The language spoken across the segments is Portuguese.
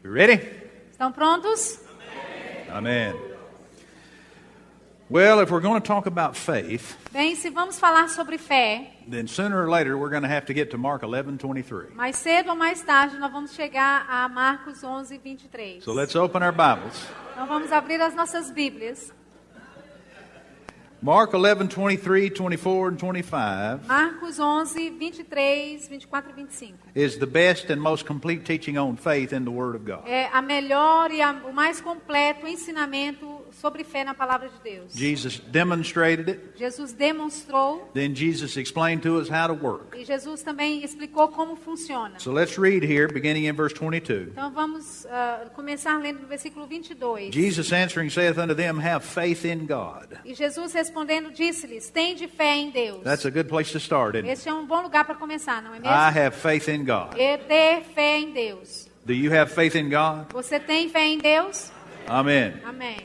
You ready? Estão prontos? Amen. Well, if we're going to talk about faith, Bem, se vamos falar sobre fé, then sooner or later we're going to have to get to Mark 11:23. mais cedo ou mais tarde nós vamos chegar a Marcos 11, 23. So let's open our Bibles. Então vamos abrir as nossas Bíblias. Mark 11:23, 24, and 25 Marcos 11, 23, 24 e 25. is the best and most complete teaching on faith in the Word of God. É a melhor e o mais completo ensinamento sobre fé na palavra de Deus. Jesus demonstrated it. Jesus demonstrou Then Jesus explained to us how to work. e Jesus também explicou como funciona. So let's read here, beginning in verse 22. Então vamos começar lendo no versículo 22. Jesus answering saith unto them, have faith in God. E Jesus respondendo disse-lhes, tende fé em Deus. That's a good place to start, isn't it? Este é um bom lugar para começar, não é mesmo? I have faith in God. E ter fé em Deus. Do you have faith in God? Você tem fé em Deus? Amen. Amém.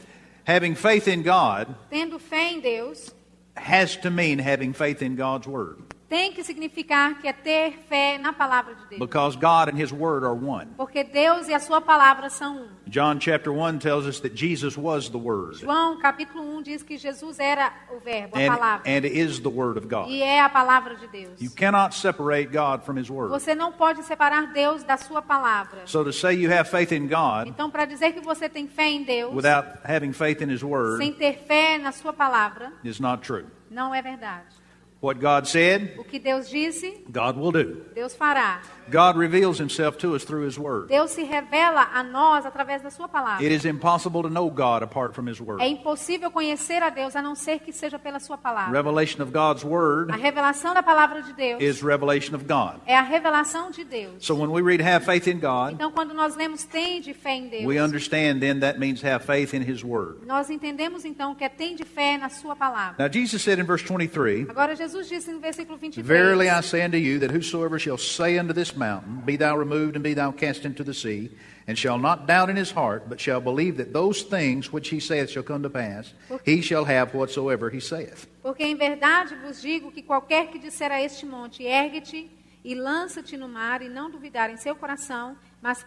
Having faith in God Tendo fé em Deus has to mean having faith in God's Word. tem que significar que é ter fé na palavra de Deus. Because God and His Word are one. Porque Deus e a sua palavra são um. John chapter 1 tells us that Jesus was the Word. João capítulo 1 diz que Jesus era o verbo, a palavra. And is the Word of God. E é a palavra de Deus. You cannot separate God from His Word. Você não pode separar Deus da sua palavra. So to say you have faith in God Então, para dizer que você tem fé em Deus, without having faith in His Word sem ter fé na sua palavra, is not true. não é verdade. What God said, O que Deus disse, God will do. Deus fará. God reveals Himself to us through His Word. Deus se revela a nós através da sua palavra. It is impossible to know God apart from His Word. É impossível conhecer a Deus a não ser que seja pela sua palavra. Revelation of God's Word A revelação da palavra de Deus is revelation of God. é a revelação de Deus. So when we read have faith in God, Então, quando nós lemos tende fé em Deus, we understand then that means have faith in His Word. nós entendemos então que é tende fé na sua palavra. Now Jesus said in verse 23, Agora Jesus disse no versículo 23, Verily I say unto you, that whosoever shall say unto this mountain, Be thou removed, and be thou cast into the sea, and shall not doubt in his heart, but shall believe that those things which he saith shall come to pass, he shall have whatsoever he saith. porque em verdade vos digo que qualquer que disser a este monte, ergue-te e lança-te no mar, e não duvidar em seu coração, mas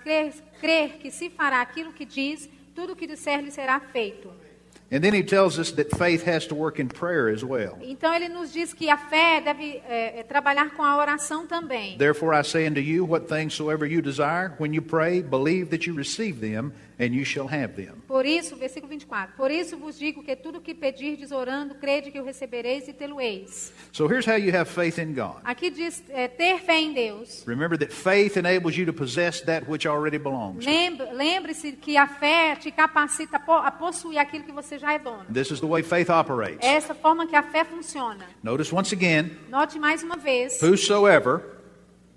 crer que se fará aquilo que diz, tudo o que disser lhe será feito. And then he tells us that faith has to work in prayer as well. Então ele nos diz que a fé deve trabalhar com a oração também. Therefore I say unto you, what things soever you desire, when you pray, believe that you receive them, and you shall have them. Por isso, versículo 24, por isso vos digo que tudo que pedirdes orando, crede que o recebereis e tê-lo-eis. So here's how you have faith in God. Aqui diz ter fé em Deus. Remember that faith enables you to possess that which already belongs to you. Lembre-se que a fé te capacita a possuir aquilo que você já é dono. This is the way faith operates. É essa forma que a fé funciona. Notice once again, Note mais uma vez, whosoever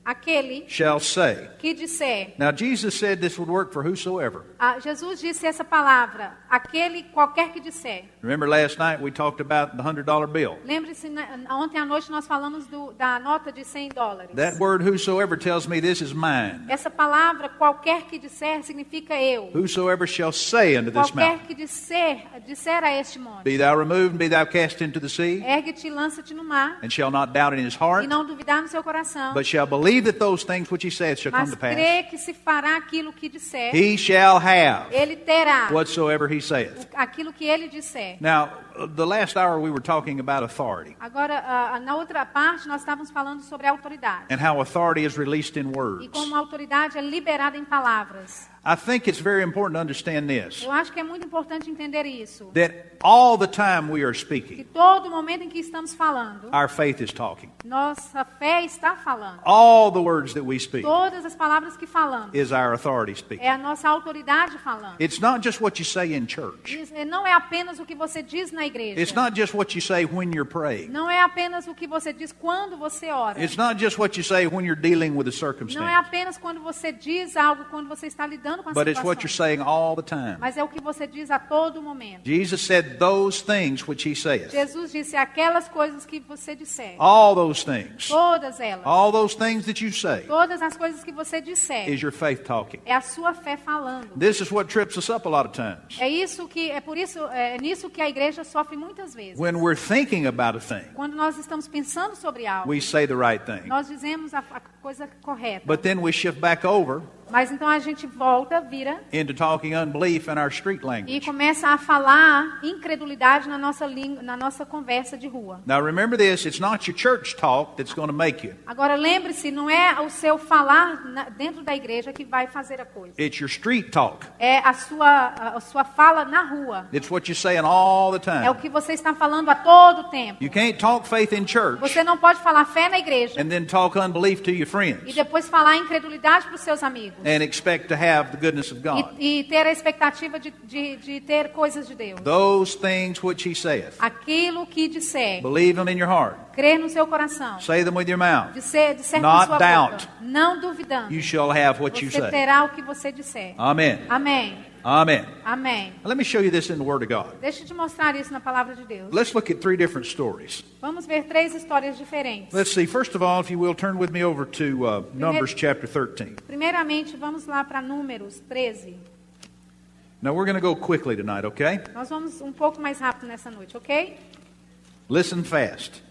aquele shall say. que disser. Now Jesus said this would work for whosoever. Jesus disse essa palavra, aquele qualquer que disser. Remember last night we talked about the $100 bill. Lembre-se, ontem à noite nós falamos da nota de $100. That word whosoever tells me this is mine. Essa palavra, qualquer que disser, significa eu. Whosoever shall say unto this Qualquer mountain, que disser a este monte, Be thou removed and be thou cast into the sea, ergue-te e lança-te no mar, and shall not doubt in his e heart, não duvidar no seu coração, but shall believe that those things which he saith shall come mas to pass. crê que se fará aquilo que disser, He shall have ele terá whatsoever he saith. aquilo que ele disser. Now, the last hour we were talking about authority Agora, na outra parte, nós estávamos falando sobre a autoridade. and how authority is released in E words. como a autoridade é liberada em palavras. I think it's very important to understand this, Eu acho que é muito importante entender isso. that all the time we are Que speaking, todo momento em que estamos falando, our faith is talking. nossa fé está falando. All the words that we speak Todas as palavras que falamos is our authority speaking. é a nossa autoridade falando. It's not just what you say in church. Não é apenas o que você diz na igreja. It's not just what you say when you're praying. Não é apenas o que você diz quando você ora. It's not just what you say when you're dealing with a Não é circumstance. apenas quando você diz algo, quando você está lidando com a But it's what you're situação. saying all the time. Mas é o que você diz a todo momento. Jesus said those things which he saith. Jesus disse aquelas coisas que você disser. All those things. Todas elas. All those things that you say Todas as coisas que você disser. is your faith talking. É a sua fé falando. This is what trips us up a lot of times. É nisso que a igreja sofre muitas vezes. When we're thinking about a thing, Quando nós estamos pensando sobre algo, we say the right thing. nós dizemos a coisa correta. But then we shift back over Mas então a gente vira into talking unbelief in our street e language. começa a falar incredulidade na nossa língua, na nossa conversa de rua. Now remember this, it's not your church talk that's going to make you. Agora lembre-se, não é o seu falar dentro da igreja que vai fazer a coisa. It's your street talk. É a sua fala na rua. It's what you're saying all the É o time. que você está falando a todo tempo. You can't talk faith in church Você não pode falar fé na igreja and then talk unbelief to your e friends depois falar incredulidade para os seus amigos. and expect to have the goodness of God. E ter a expectativa de ter coisas de Deus. Those things which he saith, Aquilo que disser, believe them in your heart. crer no seu coração. Say them with your mouth. Disser com Not sua doubt. boca. Não duvidando. You shall have what you Você say. terá o que você disser. Amen. Amém. Amen. Amém. Let me show you this in the Word of God. Deixa eu te mostrar isso na palavra de Deus. Let's look at 3 different stories. Vamos ver 3 histórias diferentes. Let's see. First of all, if you will, turn with me over to Numbers chapter 13. Primeiramente, vamos lá para Números 13. Now, we're going to go quickly tonight, okay? Nós vamos um pouco mais rápido nessa noite, ok? Listen fast.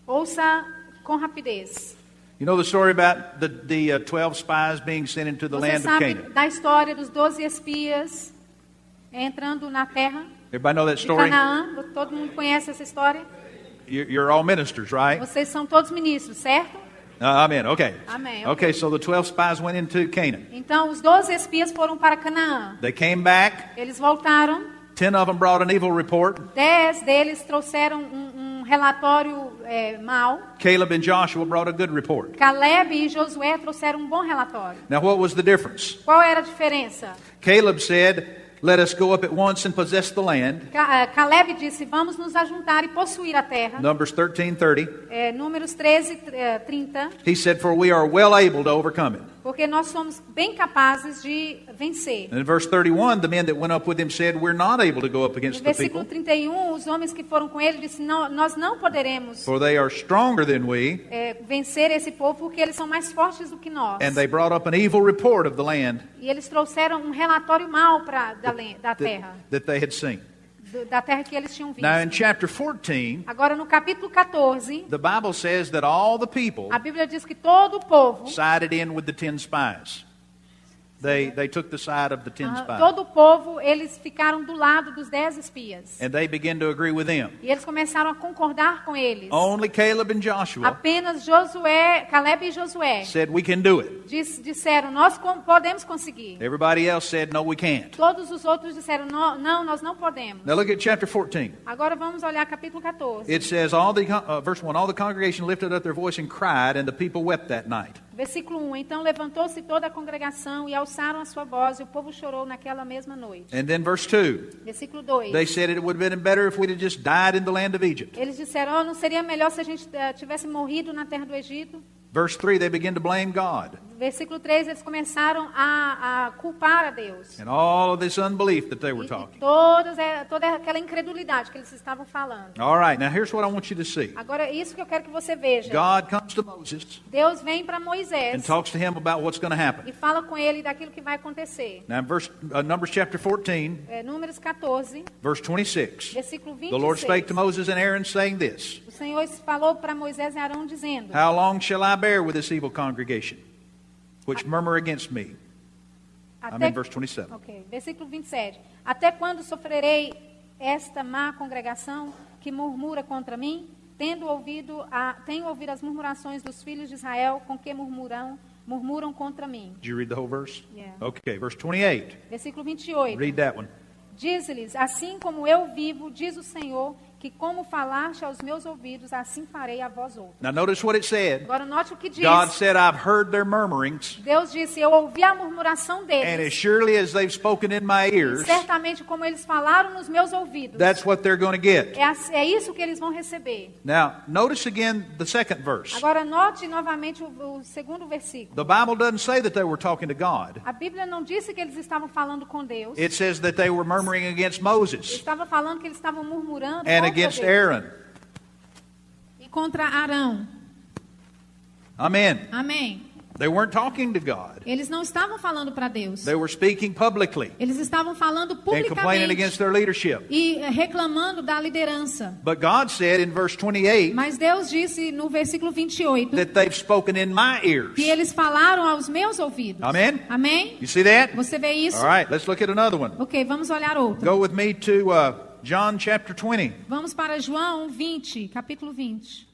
Ouça com rapidez. You know the story about the 12 spies being sent into the Você land of sabe Canaan? da história dos 12 espias entrando na terra Everybody know that de story? Canaã? Todo mundo conhece essa história? You're all ministers, right? Vocês são todos ministros, certo? Amen. Okay. Amém. Okay, so the 12 spies went into Canaan. Então, os 12 espias foram para Canaã. They came back. Eles voltaram. 10 of them brought an evil report. 10 deles trouxeram um relatório mau. Caleb and Joshua brought a good report. Caleb e Josué trouxeram um bom relatório. Now, what was the difference? Qual era a diferença? Caleb said, "Let us go up at once and possess the land." Caleb disse, vamos nos ajuntar e possuir a terra. Numbers 13:30. Números 13, 30. He said, "For we are well able to overcome it." Porque nós somos bem capazes de vencer. And in verse 31, the men that went up with him said, "We're not able to go up No against the versículo people, 31, os homens que foram com ele disseram, não, nós não poderemos for they are stronger than we." vencer esse povo porque eles são mais fortes do que nós. And they brought up an evil report of the land E eles trouxeram um relatório mau da terra, that they had seen. da terra que eles tinham visto. Now in chapter 14, Agora no capítulo 14, the Bible says that all the people a Bíblia diz que todo o povo, sided in with the 10 spies. They took the side of the 10 spies. todo o povo, eles ficaram do lado dos 10 espias. And they began to agree with them. E eles começaram a concordar com eles. Only Caleb and Joshua Apenas Caleb e Josué said, "We can do it." disseram, nós podemos conseguir. Everybody else said, "No, we can't." Todos os outros disseram, não, nós não podemos. Now look at chapter 14. Agora vamos olhar capítulo 14. It says, verse 1, "All the congregation lifted up their voice and cried, and the people wept that night." Versículo 1. Então levantou-se toda a congregação e alçaram a sua voz, e o povo chorou naquela mesma noite. And then verse 2, Versículo 2. they said it would have been better if we'd have just died in the land of Egypt. Eles disseram, não seria melhor se a gente tivesse morrido na terra do Egito? Verse 3, they begin to blame God Versículo 3, eles começaram a culpar a Deus. and all of this unbelief that they were E talking. toda aquela incredulidade que eles estavam falando. All right, now here's what I want you to see. Agora, isso que eu quero que você veja. God comes to Moses Deus vem para and Moisés talks to him about what's going to happen. e fala com ele daquilo que vai acontecer. Now, in Numbers chapter 14, Números 14, verse 26, versículo the Lord spake to 26. Moses and Aaron, saying this, O Senhor falou para Moisés e Arão dizendo, "How long shall I bear with this evil congregation, which murmur against me?" I'm in verse 27. Ok, versículo 27. Até quando sofrerei esta má congregação que murmura contra mim? Tenho ouvido as murmurações dos filhos de Israel com que murmuram contra mim. Did you read the whole verse? Yeah. Okay, verse 28. Versículo 28. Read that one. Diz-lhes, assim como eu vivo, diz o Senhor, que como falaste aos meus ouvidos, assim farei a vós outros. Now notice what it said. Agora note o que diz. God said, "I've heard their murmurings, Deus disse, eu ouvi a murmuração and deles. as surely as they've spoken in my E ears, certamente como eles falaram nos meus ouvidos. that's what they're going to get." É isso que eles vão receber. Now, notice again the second verse. Agora note novamente o segundo versículo. The Bible doesn't say that they were talking to God. A Bíblia não disse que eles estavam falando com Deus. It says that they were murmuring against Moses Estava falando que eles estavam murmurando and contra against Deus Aaron. e contra Arão. Amen. Amém. They weren't talking to God. Eles não estavam falando para Deus. They were speaking publicly Eles estavam falando and complaining publicamente against their leadership. e reclamando da liderança. But God said in verse 28 Mas Deus disse no versículo 28 that they've spoken in my ears. que eles falaram aos meus ouvidos. Amen? Amém? You see that? Você vê isso? All right, let's look at another one. Ok, vamos olhar outro. Go with me to John chapter 20. Vamos para João 20, capítulo 20.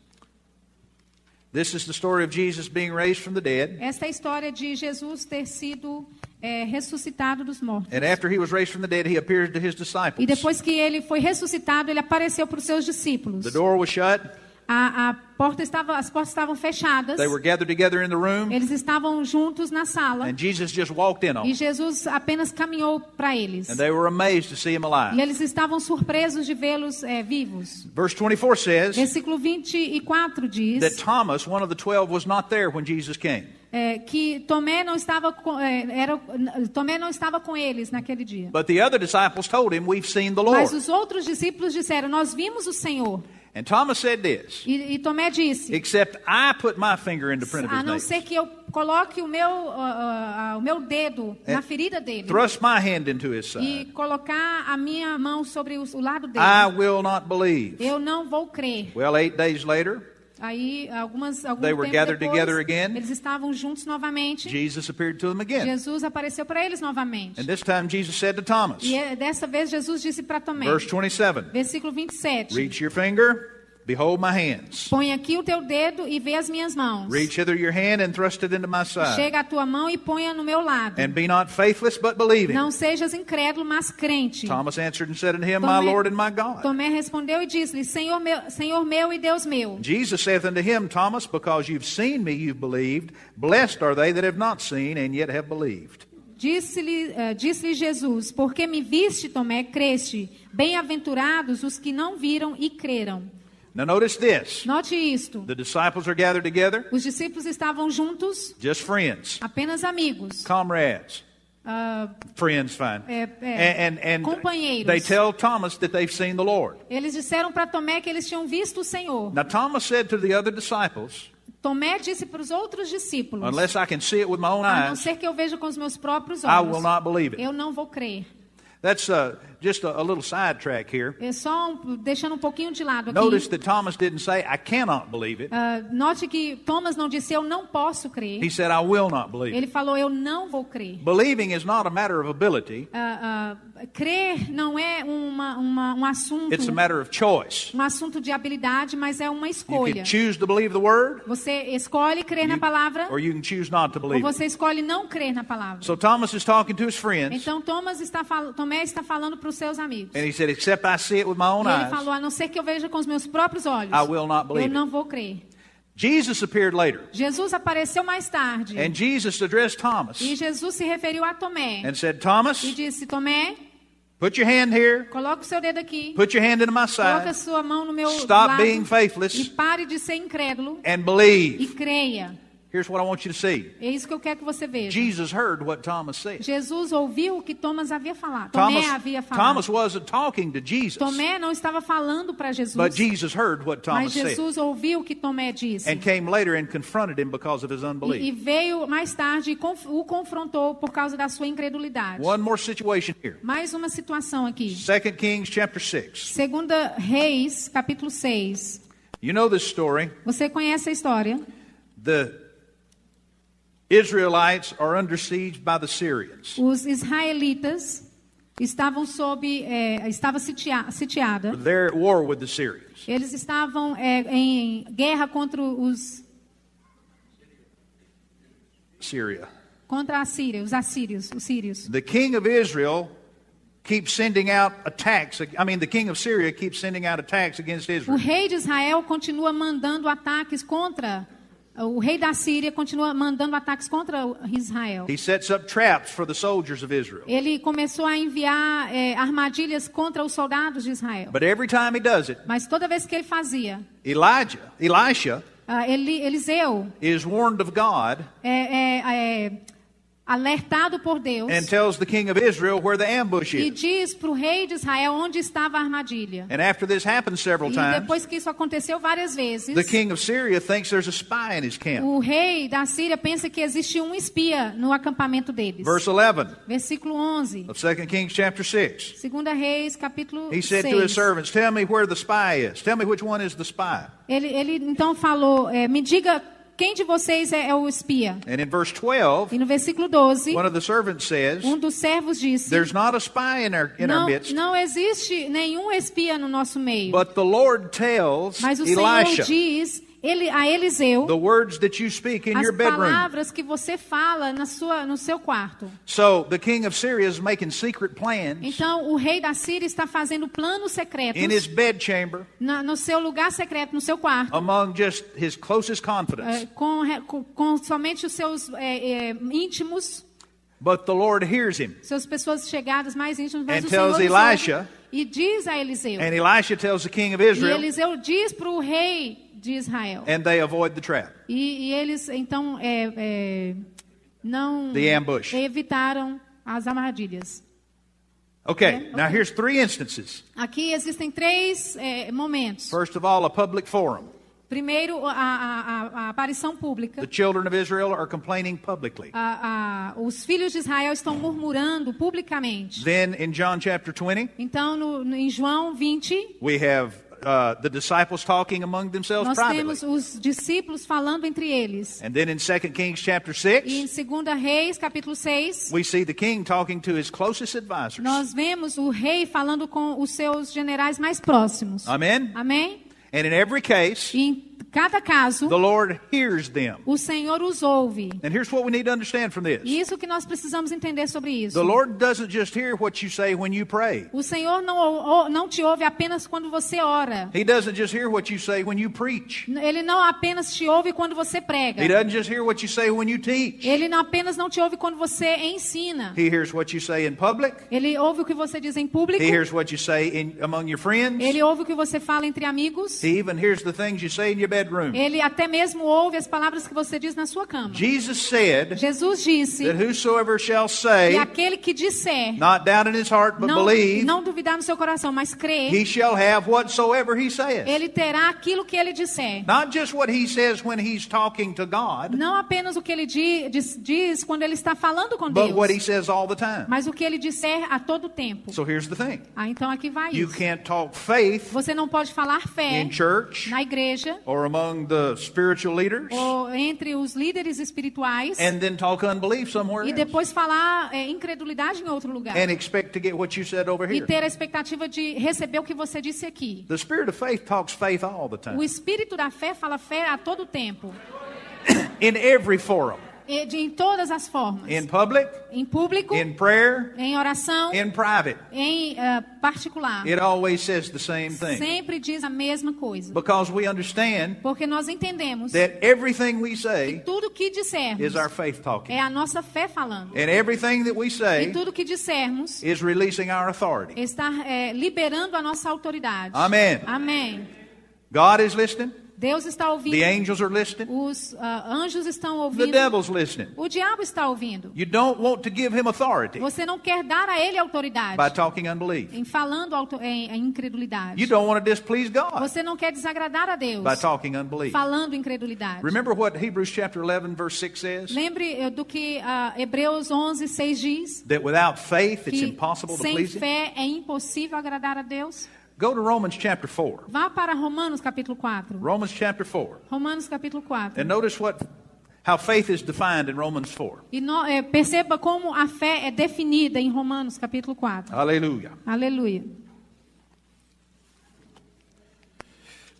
This is the story of Jesus being raised from the dead. Esta é a história de Jesus ter sido ressuscitado dos mortos. And after he was raised from the dead, he appeared to his disciples. E depois que ele foi ressuscitado, ele apareceu para os seus discípulos. The door was shut. As portas estavam fechadas. They were gathered together in the room. Eles estavam juntos na sala. And Jesus just walked in on E them. Jesus apenas caminhou para eles. And they were amazed to see him alive. E eles estavam surpresos de vê-los vivos. Verse 24 says Versículo 24 diz that Thomas, one of the 12, was not there when Jesus came. Que Tomé não estava Tomé não estava com eles naquele dia. But the other disciples told him, "We've seen the Lord." Mas os outros discípulos disseram, nós vimos o Senhor. And Thomas said this, E Tomé disse, "Except I put my finger in the print of a his não nails, ser que eu coloque o meu dedo na ferida dele thrust my hand into his e side, colocar a minha mão sobre o lado dele, I will not believe." eu não vou crer. Well, 8 days later, Aí, algum They were tempo gathered depois, together again. eles estavam juntos novamente. Jesus appeared to them again. Jesus apareceu para eles novamente. And this time Jesus said to Thomas, E dessa vez Jesus disse para Tomé, verse 27, versículo 27, "Reach your finger, behold my hands. põe aqui o teu dedo e vê as minhas mãos. Reach hither your hand and thrust it into my side. Chega a tua mão e ponha no meu lado. And be not faithless, but believing." Não sejas incrédulo, mas crente. Thomas answered and said unto him, "My Lord and my God." Tomé respondeu e disse-lhe, Senhor meu e Deus meu. Jesus saith unto him, "Thomas, because you've seen me, you've believed. Blessed are they that have not seen and yet have believed." Disse-lhe Jesus, porque me viste, Tomé, creste. Bem-aventurados os que não viram e creram. Now notice this. Note isto. The disciples are gathered together, Os discípulos estavam juntos, just friends, apenas amigos. comrades. Friends, fine. And companheiros. they tell Thomas that they've seen the Lord. Eles disseram para Tomé que eles tinham visto o Senhor. Now Thomas said to the other disciples, Tomé disse para os outros discípulos, "Unless I can see it with my own a não eyes, ser que eu veja com os meus próprios I will olhos, not believe it." eu não vou crer. That's just a little sidetrack here. É só deixando um pouquinho de lado aqui. Notice that Thomas didn't say, "I cannot believe it." Note que Thomas não disse, eu não posso crer. He said, "I will not believe Ele it." falou, eu não vou crer. Believing is not a matter of ability. Crer não é um assunto, It's a matter of choice. um assunto de habilidade, mas é uma You escolha. can choose to believe the word, Você escolhe crer na palavra, or you can choose not to ou believe it. você escolhe não crer na palavra. So Thomas is talking to his friends, Então Tomé está falando para os seus amigos. and he said, "Except I see it with my own E ele eyes, falou, a não ser que eu veja com os meus próprios olhos, I will not eu believe não it." vou crer. Jesus appeared later, Jesus apareceu mais tarde. and Jesus addressed Thomas E Jesus se referiu a Tomé. and said, "Thomas, E disse, Tomé, put your hand here, coloca o seu dedo aqui. put your hand into my Coloca a side, sua mão no meu stop lado. being E faithless, pare de ser incrédulo. and E believe." creia. Here's what I want you to see. É isso que eu quero que você veja. Jesus heard what Thomas said. Jesus ouviu o que Thomas havia falado. Tomé havia falado. Thomas wasn't talking to Jesus, Tomé não estava falando para Jesus. but Jesus heard what Mas Thomas said, Jesus ouviu o que Tomé disse. and came later and confronted him because of his E unbelief. veio mais tarde e o confrontou por causa da sua incredulidade. One more situation here. Mais uma situação aqui. 2 Kings chapter 6. Segunda Reis, capítulo 6. You know this story. Você conhece a história? The Israelites are under siege by the Syrians. Os israelitas estavam estava sitiada. They're at war with the Syrians. Eles estavam em guerra contra os Syria. contra a Síria, os assírios, os sírios. The king of Israel keeps sending out attacks. The king of Syria keeps sending out attacks against O Israel. rei de Israel continua mandando ataques contra o rei da Síria continua mandando ataques contra Israel. He sets up traps for the soldiers of Israel. Ele começou a enviar armadilhas contra os soldados de Israel. But every time he does it, Mas toda vez que ele fazia, Elisha Eliseu is warned of God alertado por Deus, and tells the king of Israel where the ambush e is. diz para o rei de Israel onde estava a armadilha. And after this happens several E times, depois que isso aconteceu várias vezes, the king of Syria thinks there's a spy in his camp. o rei da Síria pensa que existe um espia no acampamento deles. Verse 11 Versículo 11. of 2 Kings chapter 6. 2 Reis, capítulo He said to his 6. servants, tell me where the spy is. Tell me which one is the spy. Ele então falou, me diga quem de vocês é o espia. And in verse 12, E no versículo 12, one of the servants says, dos servos disse, there's not a spy in our midst, não existe nenhum espia no nosso meio. but the Lord tells Mas o Elisha, Senhor diz a Eliseu the words that you speak in as your bedroom. palavras que você fala no seu quarto. So the king of Syria is making secret plans Então o rei da Síria está fazendo planos secretos in his bedchamber no seu lugar secreto, no seu quarto, among just his closest confidants. com somente os seus íntimos, But the Lord hears him. suas pessoas chegadas mais íntimas, mas And o tells Senhor os Elisha, ouve e diz a Eliseu. And Elisha tells the king of E Israel, Eliseu diz para o rei de Israel. and they avoid the trap, E eles então não the ambush. evitaram as armadilhas. Okay, now here's three instances. Aqui existem três momentos. First of all, a public forum. Primeiro, a aparição pública. The children of Israel are complaining publicly. Os filhos de Israel estão murmurando publicamente. Then in John chapter 20, Então, em João 20, we have the disciples talking among themselves nós privately. temos os discípulos falando entre eles. And then in 2 Kings chapter E em 6, 2 Reis, capítulo 6, we see the king talking to his closest advisors. nós vemos o rei falando com os seus generais mais próximos. Amen? Amém? And in every case, E em cada caso, the Lord hears them. o Senhor os ouve. And here's what we need to understand from this. E isso que nós precisamos entender sobre isso. The Lord doesn't just hear what you say when you pray. O Senhor não te ouve apenas quando você ora. He doesn't just hear what you say when you preach. Ele não apenas te ouve quando você prega. He doesn't just hear what you say when you teach. Ele não apenas não te ouve quando você ensina. He hears what you say in public. Ele ouve o que você diz em público. He hears what you say among your friends. Ele ouve o que você fala entre amigos. He even hears the things you say in your bedroom. Ele até mesmo ouve as palavras que você diz na sua cama. Jesus said Jesus disse that whosoever shall que say, aquele que disser, not doubt in his heart, but believe, não duvidar no seu coração, mas crer, he shall have whatsoever he says. ele terá aquilo que ele disser. Not just what he says when he's talking to God, Não apenas o que ele diz quando ele está falando com but what he Deus, says all the time. mas o que ele disser a todo tempo. So here's the thing. Então aqui vai You isso. can't talk faith Você não pode falar fé in church na igreja or among the spiritual leaders ou entre os líderes espirituais and then talk unbelief somewhere e else depois falar incredulidade em outro lugar. and expect to get what you said over E here. ter a expectativa de receber o que você disse aqui. The spirit of faith talks faith all the O time. espírito da fé fala fé a todo tempo. In every forum. Em todas as formas. In public, Em público, in prayer, em oração, in private. em particular. It always says the same thing. Sempre diz a mesma coisa. Because we understand Porque nós entendemos that everything we say tudo que dissermos is our faith talking. é a nossa fé falando. And everything that we E say tudo que dissermos is releasing our authority. está liberando a nossa autoridade. Amen. Amém. God is listening. Deus está ouvindo. The angels are listening. Os anjos estão The ouvindo. devil's listening. O diabo está ouvindo. You don't want to give him authority Você não quer dar a ele autoridade by talking unbelief. em falando em incredulidade. You don't want to displease God Você não quer desagradar a Deus by talking unbelief. falando incredulidade. Remember what Hebrews chapter 11 verse 6 says? Lembre do que Hebreus 11:6 diz, That without faith it's que impossible to sem please him. fé é impossível agradar a Deus. Go to Romans chapter 4. Vá para Romanos capítulo 4. Romans chapter 4. Romanos capítulo 4. And notice how faith is defined in Romans 4. E perceba como a fé é definida em Romanos capítulo 4. Hallelujah. Aleluia.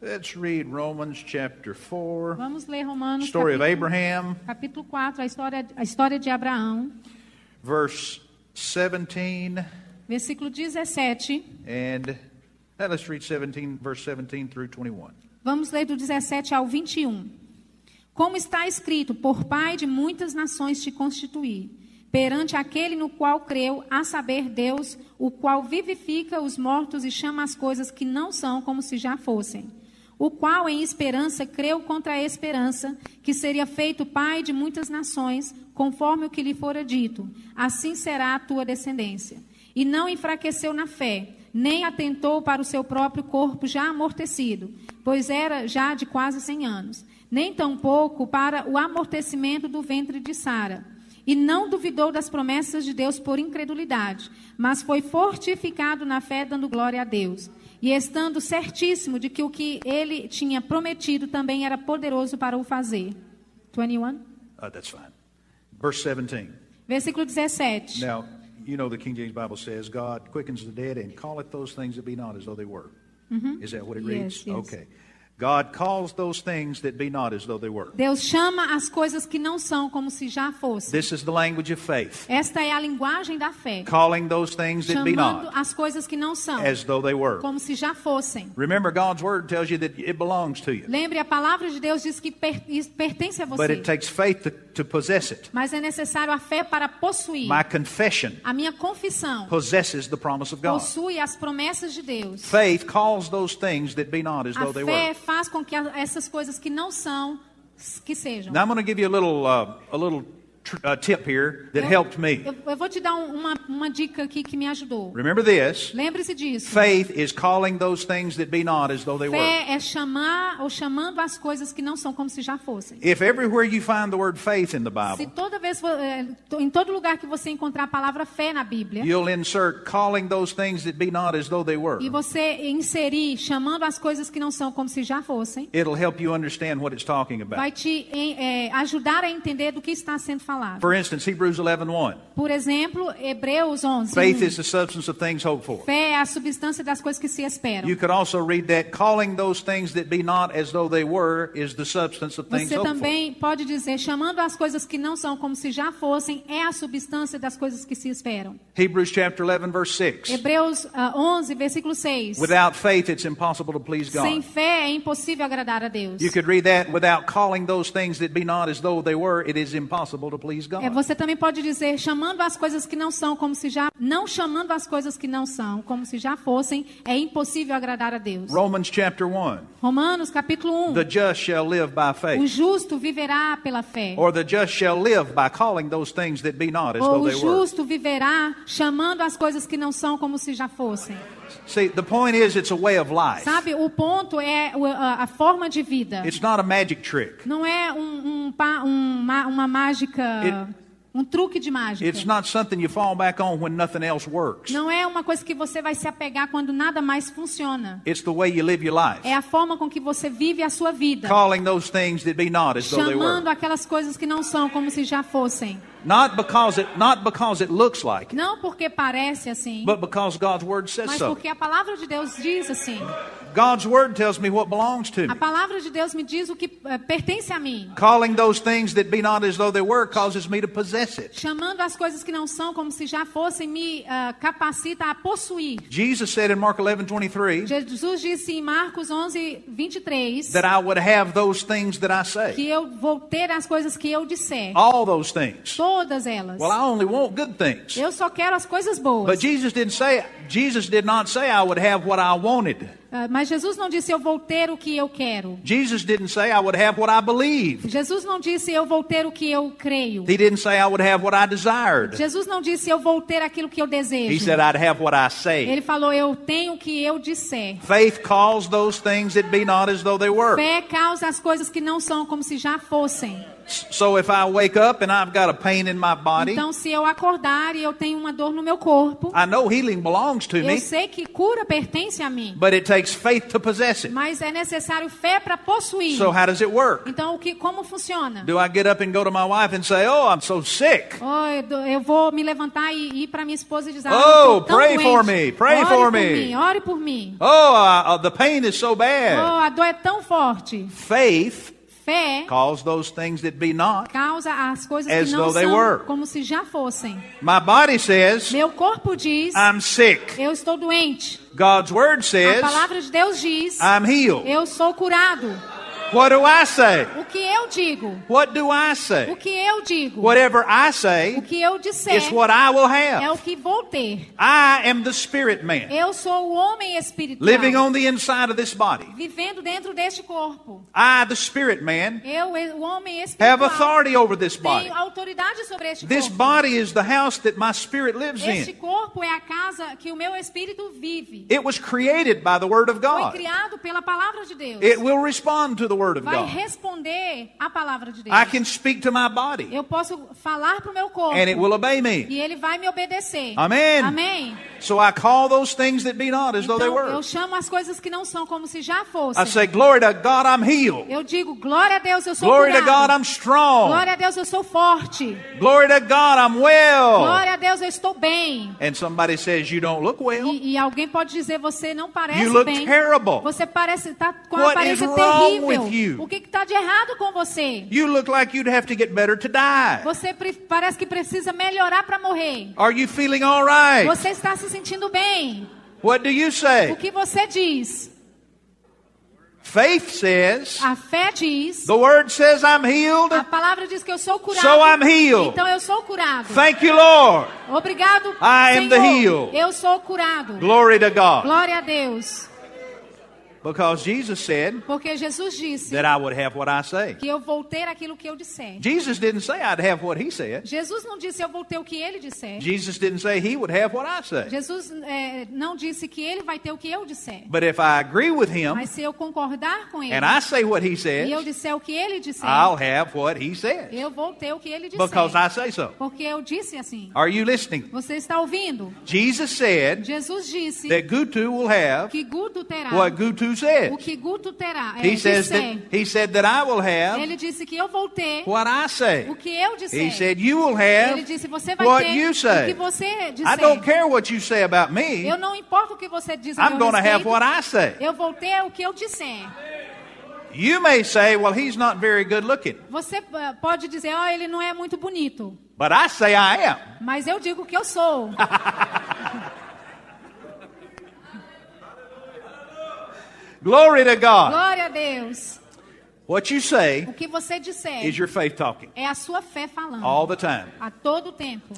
Let's read Romans chapter 4. Vamos ler Romanos Story of Abraham, capítulo 4, a história de Abraão, verse 17. versículo 17. And let's read verse 17 through 21. Vamos ler do 17 ao 21. Como está escrito, por pai de muitas nações te constituí, perante aquele no qual creu, a saber Deus, o qual vivifica os mortos e chama as coisas que não são como se já fossem. o qual em esperança creu contra a esperança, que seria feito pai de muitas nações, conforme o que lhe fora dito, assim será a tua descendência. E não enfraqueceu na fé, nem atentou para o seu próprio corpo já amortecido, pois era já de quase 100 anos, nem tampouco para o amortecimento do ventre de Sara. E não duvidou das promessas de Deus por incredulidade, mas foi fortificado na fé, dando glória a Deus. E estando certíssimo de que o que ele tinha prometido também era poderoso para o fazer. 21. That's fine. Verse 17. Versículo 17. Now, you know the King James Bible says, God quickens the dead and calleth those things that be not as though they were. Is that what it reads? Yes. Okay. God calls those things that be not as though they were. Deus chama as coisas que não são como se já fossem. This is the language of faith. Esta é a linguagem da fé. Calling those things that be Chamando not as coisas que não são as though they were. como se já fossem. Remember, God's word tells you that it belongs to you. Lembre, a palavra de Deus diz que pertence a But você. it takes faith to possess it. Mas é necessário a fé para possuir. My confession A minha confissão possesses the promise of God. possui as promessas de Deus. Faith calls those things that be not as A though they fé were. faz com que essas coisas que não são, que sejam. Now I'm going to give you a little tip here that helped me. Eu vou te dar uma dica aqui que me ajudou. Remember this. Lembre-se disso. Faith is calling those things that be not as though they were. Fé é chamar ou chamando as coisas que não são como se já fossem. If everywhere you find the word faith in the Se Bible, toda vez, em todo lugar que você encontrar a palavra fé na Bíblia, you'll insert calling those things that be not as though they were. e você inserir chamando as coisas que não são como se já fossem, It'll help you understand what it's talking about. vai te ajudar a entender do que está sendo falado. For instance, Hebrews 11:1. Por exemplo, Hebreus 11. Faith is the substance of things hoped for. Fé é a substância das coisas que se esperam. You could also read that calling those things that be not as though they were is the substance of things Você hoped for. também pode dizer, chamando as coisas que não são como se já fossem, é a substância das coisas que se esperam. Hebrews chapter 11 verse 6. Hebreus 11, versículo 6. Without faith it's impossible to please Sem God. fé é impossível agradar a Deus. You could read that without calling those things that be not as though they were, it is impossible to please God. Você também pode dizer, chamando as coisas que não são como se já... Não chamando as coisas que não são como se já fossem, é impossível agradar a Deus. Romans chapter 1. Romanos, capítulo 1. The just shall live by O faith. justo viverá pela fé. Or the just shall live by calling those things that be not as Ou though o they were. justo viverá chamando as coisas que não são como se já fossem. See, the point is it's a way of life. Sabe, o ponto é a forma de vida. It's not a magic trick. Não é uma mágica, um truque de mágica. It's not something you fall back on when nothing else works. Não é uma coisa que você vai se apegar quando nada mais funciona. It's the way you live your life. É a forma com que você vive a sua vida. Calling those things that be not as though they were. Chamando aquelas coisas que não são como se já fossem. Not because it looks like it, Não porque parece assim, but because God's word says mas so. porque a palavra de Deus diz assim. God's word tells me what belongs to me. A palavra de Deus me diz o que pertence a mim. Calling those things that be not as though they were causes me to possess it. Chamando as coisas que não são como se já fossem me capacita a possuir. Jesus said in Mark 11:23 Jesus disse em Marcos 11:23 that I would have those things that I say. que eu vou ter as coisas que eu disser. All those things. Todas elas. Well, I only want good things. Eu só quero as coisas boas. But Jesus did not say I would have what I wanted. Mas Jesus não disse eu vou ter o que eu quero. Jesus didn't say I would have what I believe. Jesus não disse eu vou ter o que eu creio. He didn't say I would have what I desired. Jesus não disse eu vou ter aquilo que eu desejo. He said I'd have what I say. Ele falou eu tenho o que eu disser. Faith calls those things that be not as though they were. Fé causa as coisas que não são como se já fossem. So if I wake up and I've got a pain in my body, Então se eu acordar e eu tenho uma dor no meu corpo, I know healing belongs to eu me, sei que cura pertence a mim. but it takes faith to possess it. Mas é necessário fé para possuir. So how does it work? Então como funciona? Do I get up and go to my wife and say, "Oh, I'm so sick"? Eu vou me levantar e ir para minha esposa e dizer, Oh, eu tô tão pray doente. for me, pray ore for por me. mim, ore por mim. Oh, the pain is so bad. A dor é tão forte. Faith Fé calls those things that be not causa as coisas as que não though they são were. como se já fossem. My body says, Meu corpo diz, I'm sick. eu estou doente. God's word A says, palavra de Deus diz, I'm healed. eu sou curado. What do I say? O que eu digo. What do I say? O que eu digo. Whatever I say O que eu disser is what I will have. é o que vou ter. I am the spirit man, Eu sou o homem espiritual. living on the inside of this body. Vivendo dentro deste corpo. I, the spirit man, Eu, o homem have espiritual, authority over this body. tenho autoridade sobre este This corpo. body is the house that my spirit lives Este in. corpo é a casa que o meu espírito vive. It was created by the Word of Foi God. criado pela palavra de Deus. It will respond to the Word of Vai God. responder à palavra de Deus. I can speak to my body, Eu posso falar para o meu corpo. and it will obey me. E ele vai me obedecer. Amen. Amém. So I call those things that be not as though they Então, were. eu chamo as coisas que não são como se já fossem. I say, glory to God, I'm healed. Eu digo, glória a Deus, eu sou Glory to curado. God, I'm strong. Glória a Deus, eu sou forte. Glory to God, I'm well. Glória a Deus, eu estou bem. And somebody says, you don't look well. E alguém pode dizer, você não parece You look bem. terrible. Você parece tá com a What aparência is wrong terrível. with you? O que está de errado com você? You look like you'd have to get better to die. Você parece que precisa melhorar para morrer. Are you feeling all right? Você está se sentindo bem. What do you say? O que você diz? Faith says, A fé diz. the Word says I'm healed. A palavra diz que eu sou curado. So I'm healed. Então eu sou curado. Thank you, Lord. Obrigado, I am Senhor. the healed. Eu sou curado. Glory to God. Glória a Deus. Because Jesus said Porque Jesus disse that I would have what I say. que eu vou ter aquilo que eu disser. Jesus didn't say I'd have what he said. Jesus não disse eu vou ter o que ele disser. Jesus didn't say he would have what I say. Jesus não disse que ele vai ter o que eu disser. But if I agree with him Mas se eu concordar com ele and I say what he e eu says, disser o que ele disser, I'll have what he says. eu vou ter o que ele disser. Because I say so. Porque eu disse assim. Are you listening? Você está ouvindo? Jesus said Jesus disse that Gutu will have que Guto terá what Gutu said. o que Guto terá. He said that I will have Ele disse que eu vou ter what I say. o que eu disser. He said you will Ele have disse você vai what ter you o que say. você disser. I don't care what you say about me. Eu não importo o que você diz a I'm meu going to have respeito. what I say. Eu vou ter o que eu disser. You may say, well, he's not very good looking. Você pode dizer, ele não é muito bonito. But I say I am. Mas eu digo que eu sou. Glory to God. Glória a Deus. What you say O que você disser is your faith talking. é a sua fé falando. All the time. A todo tempo.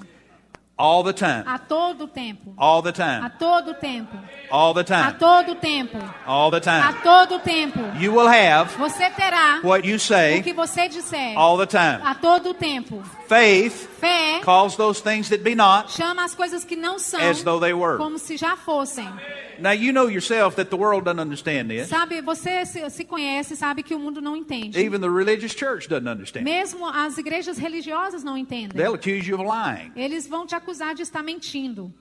All the time. A todo tempo. All the A time. todo tempo. All the A time. todo tempo. All the A time. todo tempo. You will have Você terá what you o say que você disser. all the time. A todo tempo. Faith Fé calls those things that be not chama as coisas que não são as though they were. como se já fossem. Now you know yourself that the world doesn't understand this. Sabe, você se conhece, sabe que o mundo não entende. Even the religious church doesn't understand. Mesmo as igrejas religiosas não entendem. They'll accuse you of lying. Eles vão te acusar de estar mentindo.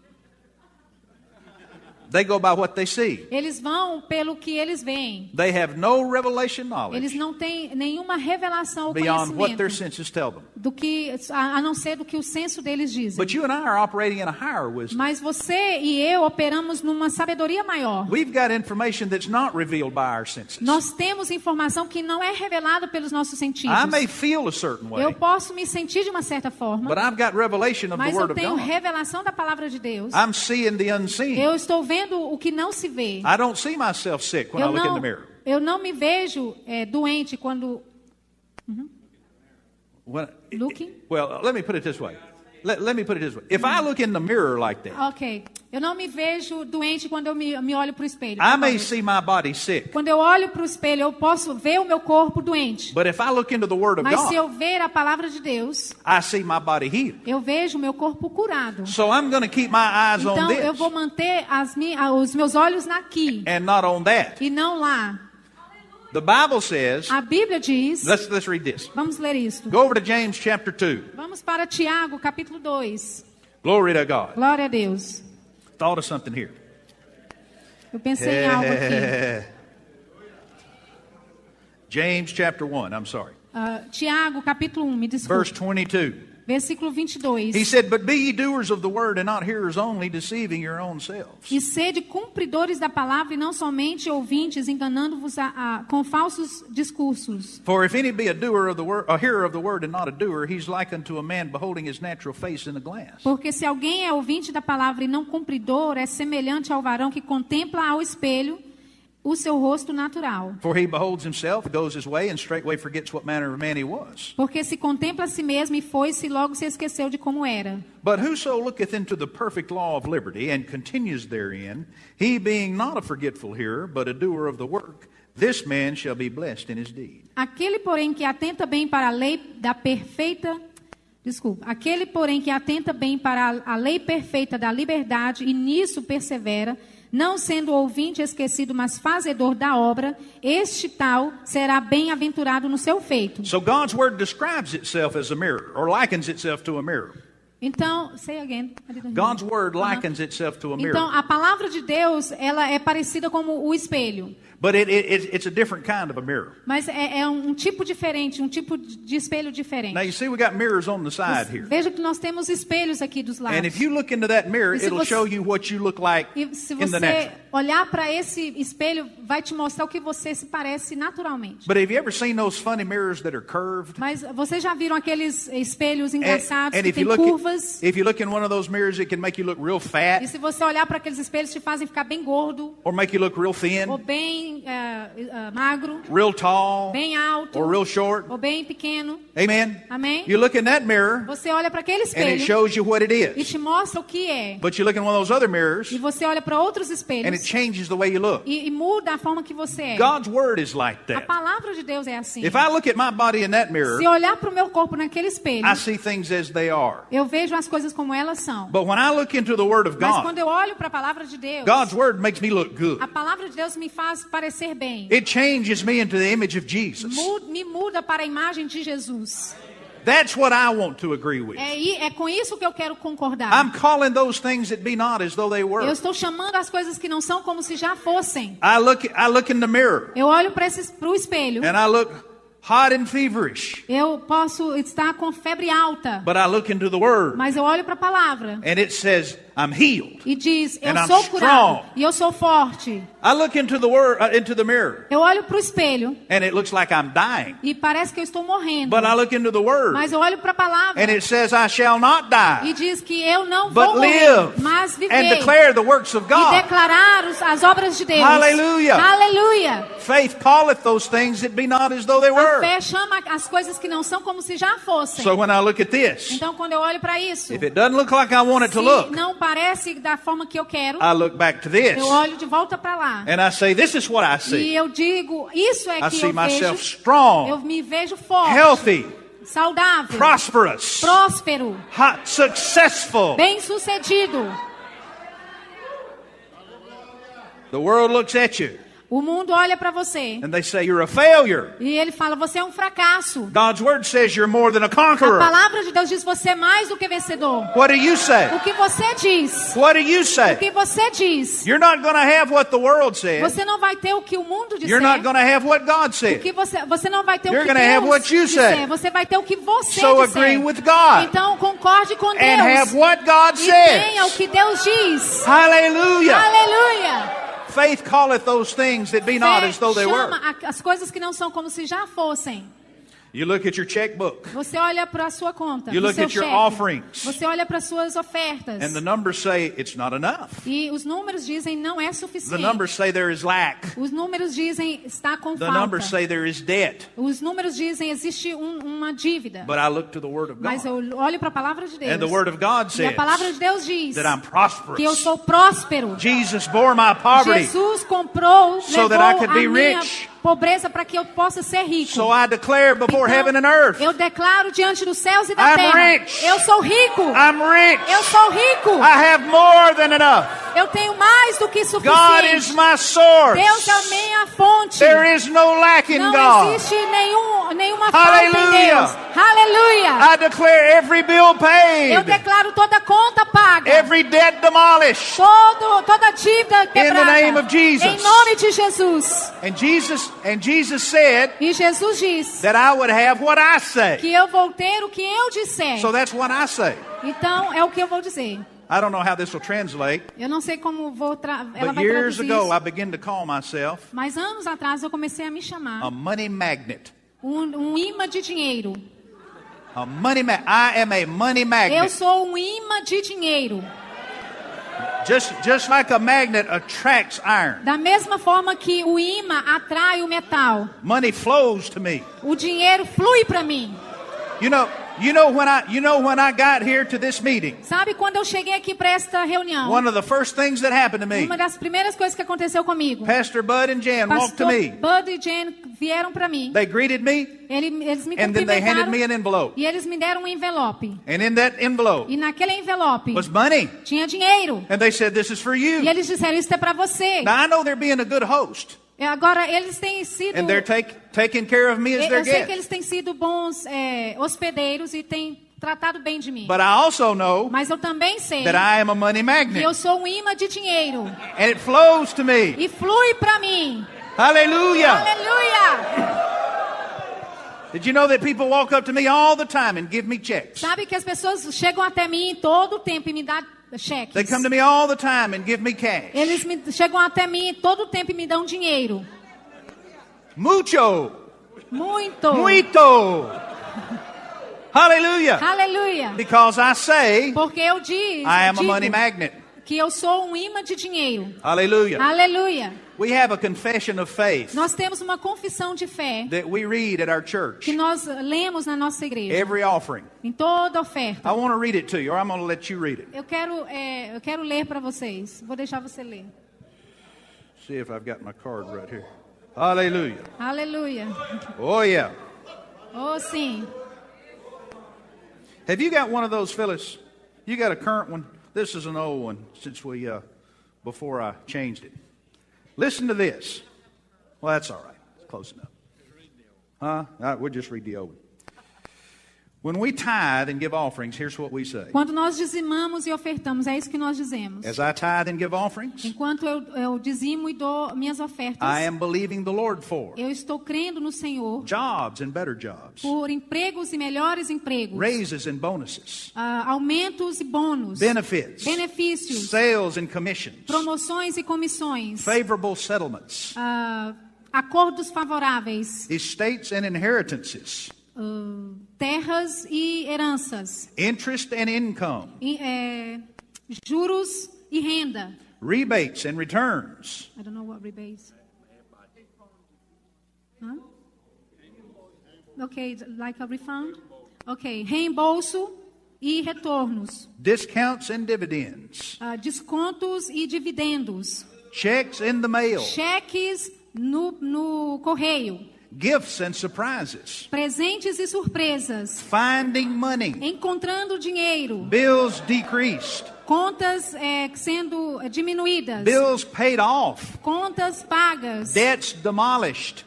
They go by what they see. Eles vão pelo que eles veem. They have no revelation Eles knowledge não têm nenhuma revelação ou beyond what their conhecimento senses tell them. do que, a não ser do que o senso deles diz. But you and I are operating in a higher wisdom. Mas você e eu operamos numa sabedoria maior. We've got information that's not revealed by our senses. Nós temos informação que não é revelada pelos nossos sentidos. I may feel a certain Eu way, posso me sentir de uma certa forma, but I've got revelation of the mas eu Word of tenho God. revelação da palavra de Deus. I'm seeing the unseen. Eu estou vendo o que não se vê. I don't see myself sick when I look in the mirror. Eu não me vejo doente quando When, Looking? well, let me put it this way. Let me put it this way. If I look in the mirror like that, Ok. Eu não me vejo doente quando eu me olho para o espelho. I may see my body sick. Quando eu olho para o espelho, eu posso ver o meu corpo doente. But if I look into the Word of Mas se God, eu ver a palavra de Deus, I see my body healed. eu vejo o meu corpo curado. So I'm going to keep my eyes on Então eu vou this manter os meus olhos aqui and not on that. e não lá. The Bible says, A Bíblia diz, let's read this. vamos ler isto. Go over to James chapter 2. Vamos para Tiago, capítulo 2. Glory to God. Glória a Deus. Thought of something here. Eu pensei em algo aqui. James chapter 1, I'm sorry. Tiago, capítulo 1, me Verse desculpe. 22. Versículo 22. He said, but be ye doers of the word and not hearers only, deceiving your own selves. E sede cumpridores da palavra e não somente ouvintes, enganando-vos com falsos discursos. For if any be a doer of the word, a hearer of the word and not a doer, he's like unto a man beholding his natural face in a glass. Porque se alguém é ouvinte da palavra e não cumpridor, é semelhante ao varão que contempla ao espelho o seu rosto natural. For he beholds himself, goes his way, and straightway forgets what manner of man he was. Porque se contempla a si mesmo e foi-se e logo se esqueceu de como era. But whoso looketh into the perfect law of liberty, and continues therein, he being not a forgetful hearer, but a doer of the work, this man shall be blessed in his deed. Aquele, porém, que atenta bem para a lei da perfeita... Desculpa. Aquele, porém, que atenta bem para a lei perfeita da liberdade e nisso persevera, não sendo ouvinte esquecido, mas fazedor da obra, este tal será bem-aventurado no seu feito. So God's word describes itself as a mirror, or likens itself to a mirror. Então, say again. God's word likens itself to a mirror. Então, a palavra de Deus, ela é parecida como o espelho. But it's a different kind of a mirror. Mas é um tipo diferente, um tipo de espelho diferente. Now you see we got mirrors on the side here. Veja que nós temos espelhos aqui dos lados. And if you look into that mirror, it'll show you what you look like E se in the você natural. olhar para esse espelho, vai te mostrar o que você se parece naturalmente. But have you ever seen those funny mirrors that are curved? Mas vocês já viram aqueles espelhos engraçados que if you têm look curvas? if you look in one of those mirrors, it can make you look real E fat se você olhar para aqueles espelhos, te fazem ficar bem gordo, or make you look real thin, ou bem magro, real tall, bem alto, or real short. ou bem pequeno. Amen. Amém? You look in that mirror Você olha para aquele and it espelho shows you what it e is. te mostra o que é. But you look in one of those other mirrors E você olha para outros and it espelhos changes the way you look. e muda a forma que você é. God's word is like A that. palavra de Deus é assim. If I look at my body in that mirror, Se olhar para o meu corpo naquele espelho, I see things as they are. eu vejo as coisas como elas são. But when I look into the word of Mas God, quando eu olho para a palavra de Deus, God's word makes me look good. a palavra de Deus me faz parecer bem. It changes me into the image of Jesus. Me muda para a imagem de Jesus. That's what I want to agree with. É com isso que eu quero concordar. I'm calling those things that be not as though they Eu were. estou chamando as coisas que não são como se já fossem. I look in the mirror Eu olho para o espelho. and I look hot and feverish. Eu posso estar com febre alta. But I look into the word Mas eu olho para a palavra and it says I'm healed. e diz, eu And I'm sou curado strong. e eu sou forte. I look into the word into the mirror Eu olho para o espelho and it looks like I'm dying. e parece que eu estou morrendo. But I look into the word Mas eu olho para a palavra and it says I shall not die, e diz que eu não but vou morrer, live mas and viver declare the works of e God. declarar as obras de Deus. Hallelujah. Aleluia. Faith calleth those things that be not as though they A were. fé chama as coisas que não são como se já fossem. So when I look at this, Então quando eu olho para isso, if it doesn't look like I want it se to look, não parece da forma que eu quero, I look back to this eu olho de volta para lá. and I say, this is what I E see. eu digo, isso é I que see eu myself vejo. Eu strong, me vejo forte, healthy, saudável, prosperous, próspero, successful. bem-sucedido. The world looks at you O mundo olha para você and they say you're a failure. e ele fala, você é um fracasso. God's word says you're more than a A conqueror. palavra de Deus diz, você é mais do que vencedor. What do you say? O que você diz? What do you O say? que você diz? You're not going to have what the world says. Você não vai ter o que o mundo disser. You're not going to have what God O said. que você não vai ter o You're que gonna have Deus what you disser. say. Você vai ter o que você So disser. agree with God Então concorde com and Deus. have what God E tenha o says. que Deus diz. Hallelujah. Aleluia. Faith calleth those things that be not as though they were. Chama as coisas que não são como se já fossem. You look at your checkbook Você olha para a sua conta, You pro look seu at your cheque. offerings. Você olha para as suas ofertas. and the numbers say it's not enough. E os números dizem não é The suficiente. numbers say there is lack. Os números dizem está com The falta. numbers say there is debt. Os números dizem existe uma dívida. But I look to the Word of Mas God. eu olho para a palavra de Deus. And the Word of God E a says palavra de Deus diz that I'm que eu prosperous. sou próspero. Jesus bore my poverty Jesus comprou, so levou that I could a be minha rich. pobreza para que eu possa ser rico. So I declare before Então, heaven and earth, eu declaro diante dos céus e da I'm terra. rich. Eu sou rico. I'm rich. Eu sou rico. I have more than enough. Eu tenho mais do que God suficiente. is my source. Deus é a minha fonte. There is no lack in Não God. existe nenhuma falta em Hallelujah. Deus. Aleluia. I declare every bill Eu paid, declaro toda conta paga. every debt demolished. Toda dívida quebrada. name of Jesus. Em nome de Jesus. And Jesus said E Jesus diz that I would have what I say. que eu vou ter o que eu disser. So that's what I say. Então é o que eu vou dizer. I don't know how this will translate, Eu não sei como ela but vai years traduzir ago I isso. began to call myself Mas anos atrás eu comecei a me a chamar money magnet. um imã de dinheiro. I am a money Eu magnet. sou um imã de dinheiro. Just like a magnet attracts iron. Da mesma forma que o imã atrai o metal, Money flows to me. o dinheiro flui para mim. You know when I got here to this meeting, Sabe quando eu cheguei aqui para esta reunião? one of the first things that happened to me, Uma das primeiras coisas que aconteceu comigo. Pastor Bud and Jan walked to Pastor me. Bud e Jen vieram para mim. They greeted me, Eles me and then they handed cumprimentaram me an envelope. e eles me deram um envelope. And in that envelope E naquele envelope was money. tinha dinheiro. And they said, "This is for E you." eles disseram, isso é para você. Now I know they're being a good host, E agora eles têm sido... and they're taking care of me as their Eu sei que guest. eles têm sido bons hospedeiros e têm tratado bem de mim. But I also know Mas eu também sei that I am a money que magnet, eu sou um imã de dinheiro. and it flows to me. E flui para mim. Hallelujah! Aleluia! Did you know that people walk up to me all the time and give me checks? Sabe que as pessoas chegam até mim todo o tempo e me dão cheques. They come to me all the time and give me cash. Eles chegam até mim todo o tempo e me dão dinheiro. Mucho, Muito. muito. Hallelujah! Aleluia. Because I say Porque eu I am a digo money magnet. que eu sou um imã de dinheiro. Hallelujah! Aleluia. We have a confession of faith Nós temos uma confissão de fé that we read at our church. que nós lemos na nossa igreja. Every offering. Em toda oferta. I want to read it to you, or I'm going to let you read it. Eu quero ler para vocês. Vou deixar você ler. See if I've got my card right here. Hallelujah. Aleluia. Oh, yeah. Oh, sim. Have you got one of those, Phyllis? You got a current one? This is an old one since before I changed it. Listen to this. Well, that's all right. It's close enough. Huh? All right, we'll just read the old one. When we tithe and give offerings, here's what we say. Quando nós dizimamos e ofertamos, é isso que nós dizemos. As I tithe and give offerings, Enquanto eu dizimo e dou minhas ofertas, I am believing the Lord for eu estou crendo no Senhor jobs and better jobs, por empregos e melhores empregos, raises and bonuses, aumentos e bônus, benefits, benefícios, sales and commissions, promoções e comissões, favorable settlements, acordos favoráveis, estates and inheritances, terras e heranças, interest and income, juros e renda. rebates and returns, I don't know what rebates. Huh? Okay, like a refund? Okay, reembolso e retornos. discounts and dividends, Descontos e dividendos. checks in the mail, Cheques no correio. gifts and surprises, Presentes e surpresas. finding money, Encontrando dinheiro. bills decreased, Contas sendo diminuídas. bills paid off, Contas pagas. debts demolished,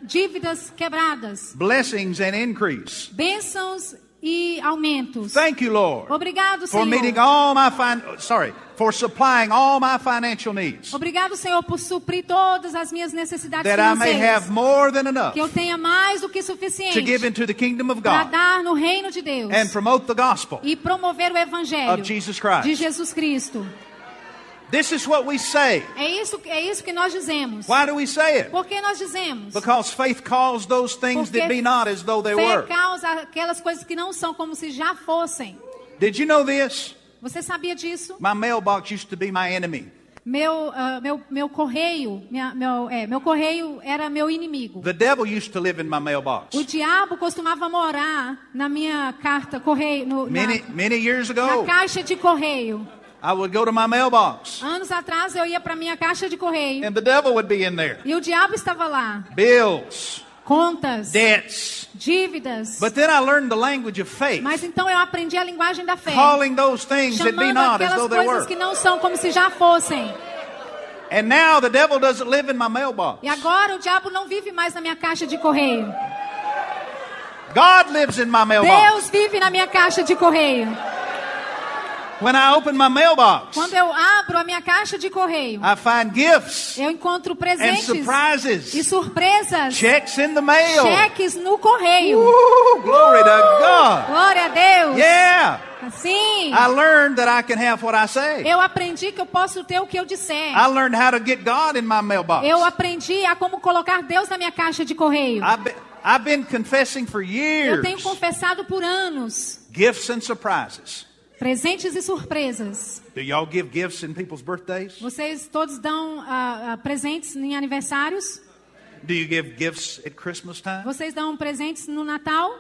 Dívidas quebradas. blessings and increase. Bênçãos e aumentos. Thank you, Lord, Obrigado, for Senhor. meeting for supplying all my financial needs, Obrigado, Senhor, por suprir todas as minhas necessidades that I may financeiras. have more than enough Que eu tenha mais do que to suficiente give into the kingdom of para God dar no reino de Deus and promote the gospel e promover o evangelho of Jesus Christ. de Jesus Cristo. This is what we say. É isso que nós dizemos. Why do we say it? Por que nós dizemos? Because faith calls those things Porque that be not as though they fé were. causa aquelas coisas que não são como se já fossem. Did you know this? Você sabia disso? My mailbox used to be my enemy. Meu correio, meu correio era meu inimigo. The devil used to live in my mailbox. O diabo costumava morar na minha carta correio, Many years na ago, caixa de correio. I would go to my mailbox, Anos atrás eu ia para minha caixa de correio and the devil would be in there. e o diabo estava lá. Bills, Contas, debts. dívidas. But then I learned the language of faith, Mas então eu aprendi a linguagem da fé, calling those things that be chamando not as aquelas though they coisas were. que não são como se já fossem. And now the devil doesn't live in my mailbox. E agora o diabo não vive mais na minha caixa de correio. God lives in my mailbox. Deus vive na minha caixa de correio. When I open my mailbox, Quando eu abro a minha caixa de correio, I find gifts eu encontro and presentes e surprises, surpresas, checks in the mail. cheques no correio. Glory to God. Glória a Deus. Yeah. Assim, I learned that I can have what I say. eu aprendi que eu posso ter o que eu disser. I learned how to get God in my mailbox. Eu aprendi a como colocar Deus na minha caixa de correio. I've been confessing for Eu years. tenho confessado por anos. Gifts and surprises. Presentes e surpresas. Do y'all give gifts in people's birthdays? Vocês todos dão presentes em aniversários? Do you give gifts at Christmas time? Vocês dão presentes no Natal?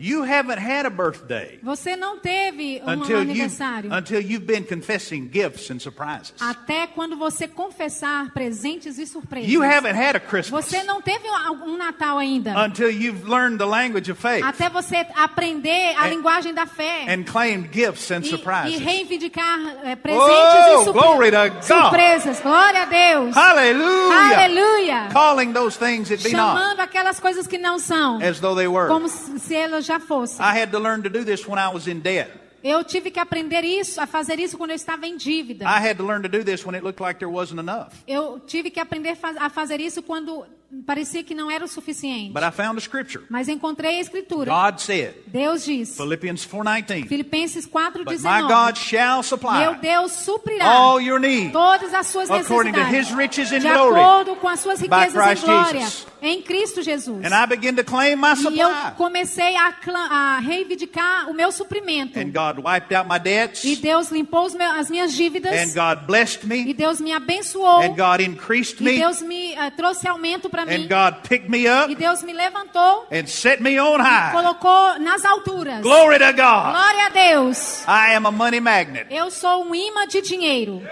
You haven't had a birthday Você não teve um aniversário. until you've been confessing gifts and surprises. Até quando você confessar presentes e surpresas. You haven't had a Christmas Você não teve um Natal ainda. until you've learned the language of faith Até você aprender a linguagem da fé. and claimed gifts and E surprises. reivindicar presentes e glory to God. surpresas. Glória a Deus. Hallelujah! Aleluia. Calling those things that be not Chamando aquelas coisas que não são. as though they were. Como se elas já fossem. I had to learn to do this when I was in debt. Eu tive que aprender isso, a fazer isso quando eu estava em dívida. I had to learn to do this when it looked like there wasn't enough. Eu tive que aprender a fazer isso quando parecia que não era o suficiente. But I found a scripture. Mas encontrei a escritura. God said, Deus diz, Philippians 4:19, Filipenses but my 4:19, God shall supply meu Deus suprirá all your needs todas as suas according to necessidades his riches and de glory acordo com as suas by riquezas Christ em glória Jesus. em Cristo Jesus. And I began to claim my E eu supply. comecei a reivindicar o meu suprimento. And God wiped out my debts. E Deus limpou as minhas dívidas. And God blessed E me. Deus me abençoou. And God increased E me. Deus me trouxe aumento para mim. And God picked me up E Deus me levantou, and set me on high. colocou nas alturas. Glory to God. Glória a Deus. I am a money magnet. Eu sou um imã de dinheiro.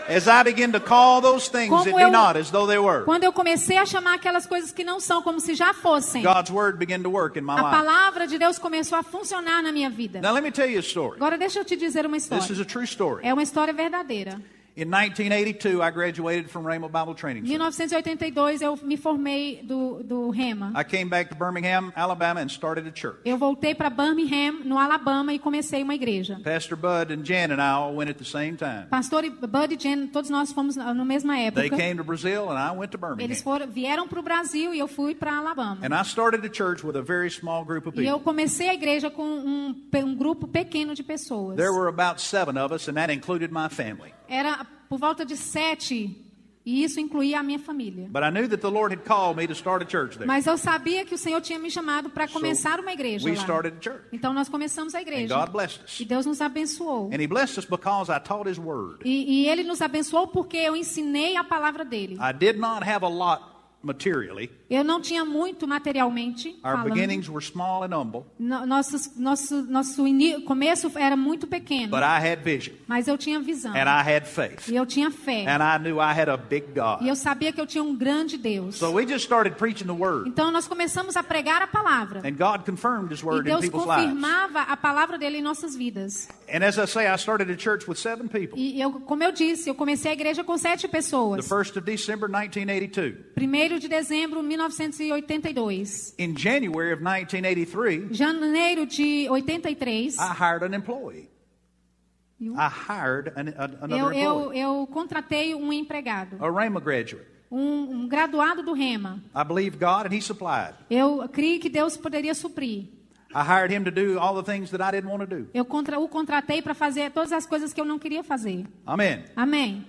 As I begin to call those things that Como be eu- not as though they were, Quando eu comecei a chamar aquelas coisas que não são como se já fossem, God's word began to work in my a life. palavra de Deus começou a funcionar na minha vida. Now let me tell you a story. Agora deixa eu te dizer uma This is história. a true story. É uma história verdadeira. In 1982, I graduated from Rhema Bible Training Em Center. 1982 eu me formei do Rema. I came back to Birmingham, Alabama, and started a church. Eu voltei para Birmingham, no Alabama, e comecei uma igreja. Pastor Bud and Jan and I all went at the same time. Pastor Bud e Jen, todos nós fomos na mesma They época. came to Brazil and I went to Eles Birmingham. vieram para o Brasil e eu fui para Alabama. And I started a church with a very small group of E eu people. comecei a igreja com um grupo pequeno de pessoas. There were about 7 of us, and that included my family. Era por volta de 7, e isso incluía a minha família. But I knew that the Lord had called me to start a church there. Mas eu sabia que o Senhor tinha me chamado para começar uma igreja We lá. started a church. Então nós começamos a And igreja. God blessed us. E Deus nos abençoou. And He blessed us because I taught His Word. E Ele nos abençoou porque eu ensinei a palavra dele. I did not have a lot materially. Eu não tinha muito materialmente Our falando. beginnings were small and humble, Nosso começo era muito pequeno. but I had vision. Mas eu tinha visão. And I had faith. E eu tinha fé. And I knew I had a big E God. eu sabia que eu tinha um grande Deus. So we just started preaching the Word. Então nós começamos a pregar a palavra. And God confirmed His E Word in Deus people's lives. confirmava a palavra dele em nossas vidas. And as I say, I started a church with 7 people. E como eu disse, eu comecei a igreja com 7 The pessoas. 1st of December 1982. 1º de dezembro de 1982. In January of 1983, Janeiro de 83, I hired an employee. I hired another employee, eu contratei um empregado. a Rhema graduate. Um graduado do Rema. I believed God and He supplied. Eu criei que Deus poderia suprir. I hired him to do all the things that I didn't want to do. Eu o contratei para fazer todas as coisas que eu não queria fazer. Amen. Amém.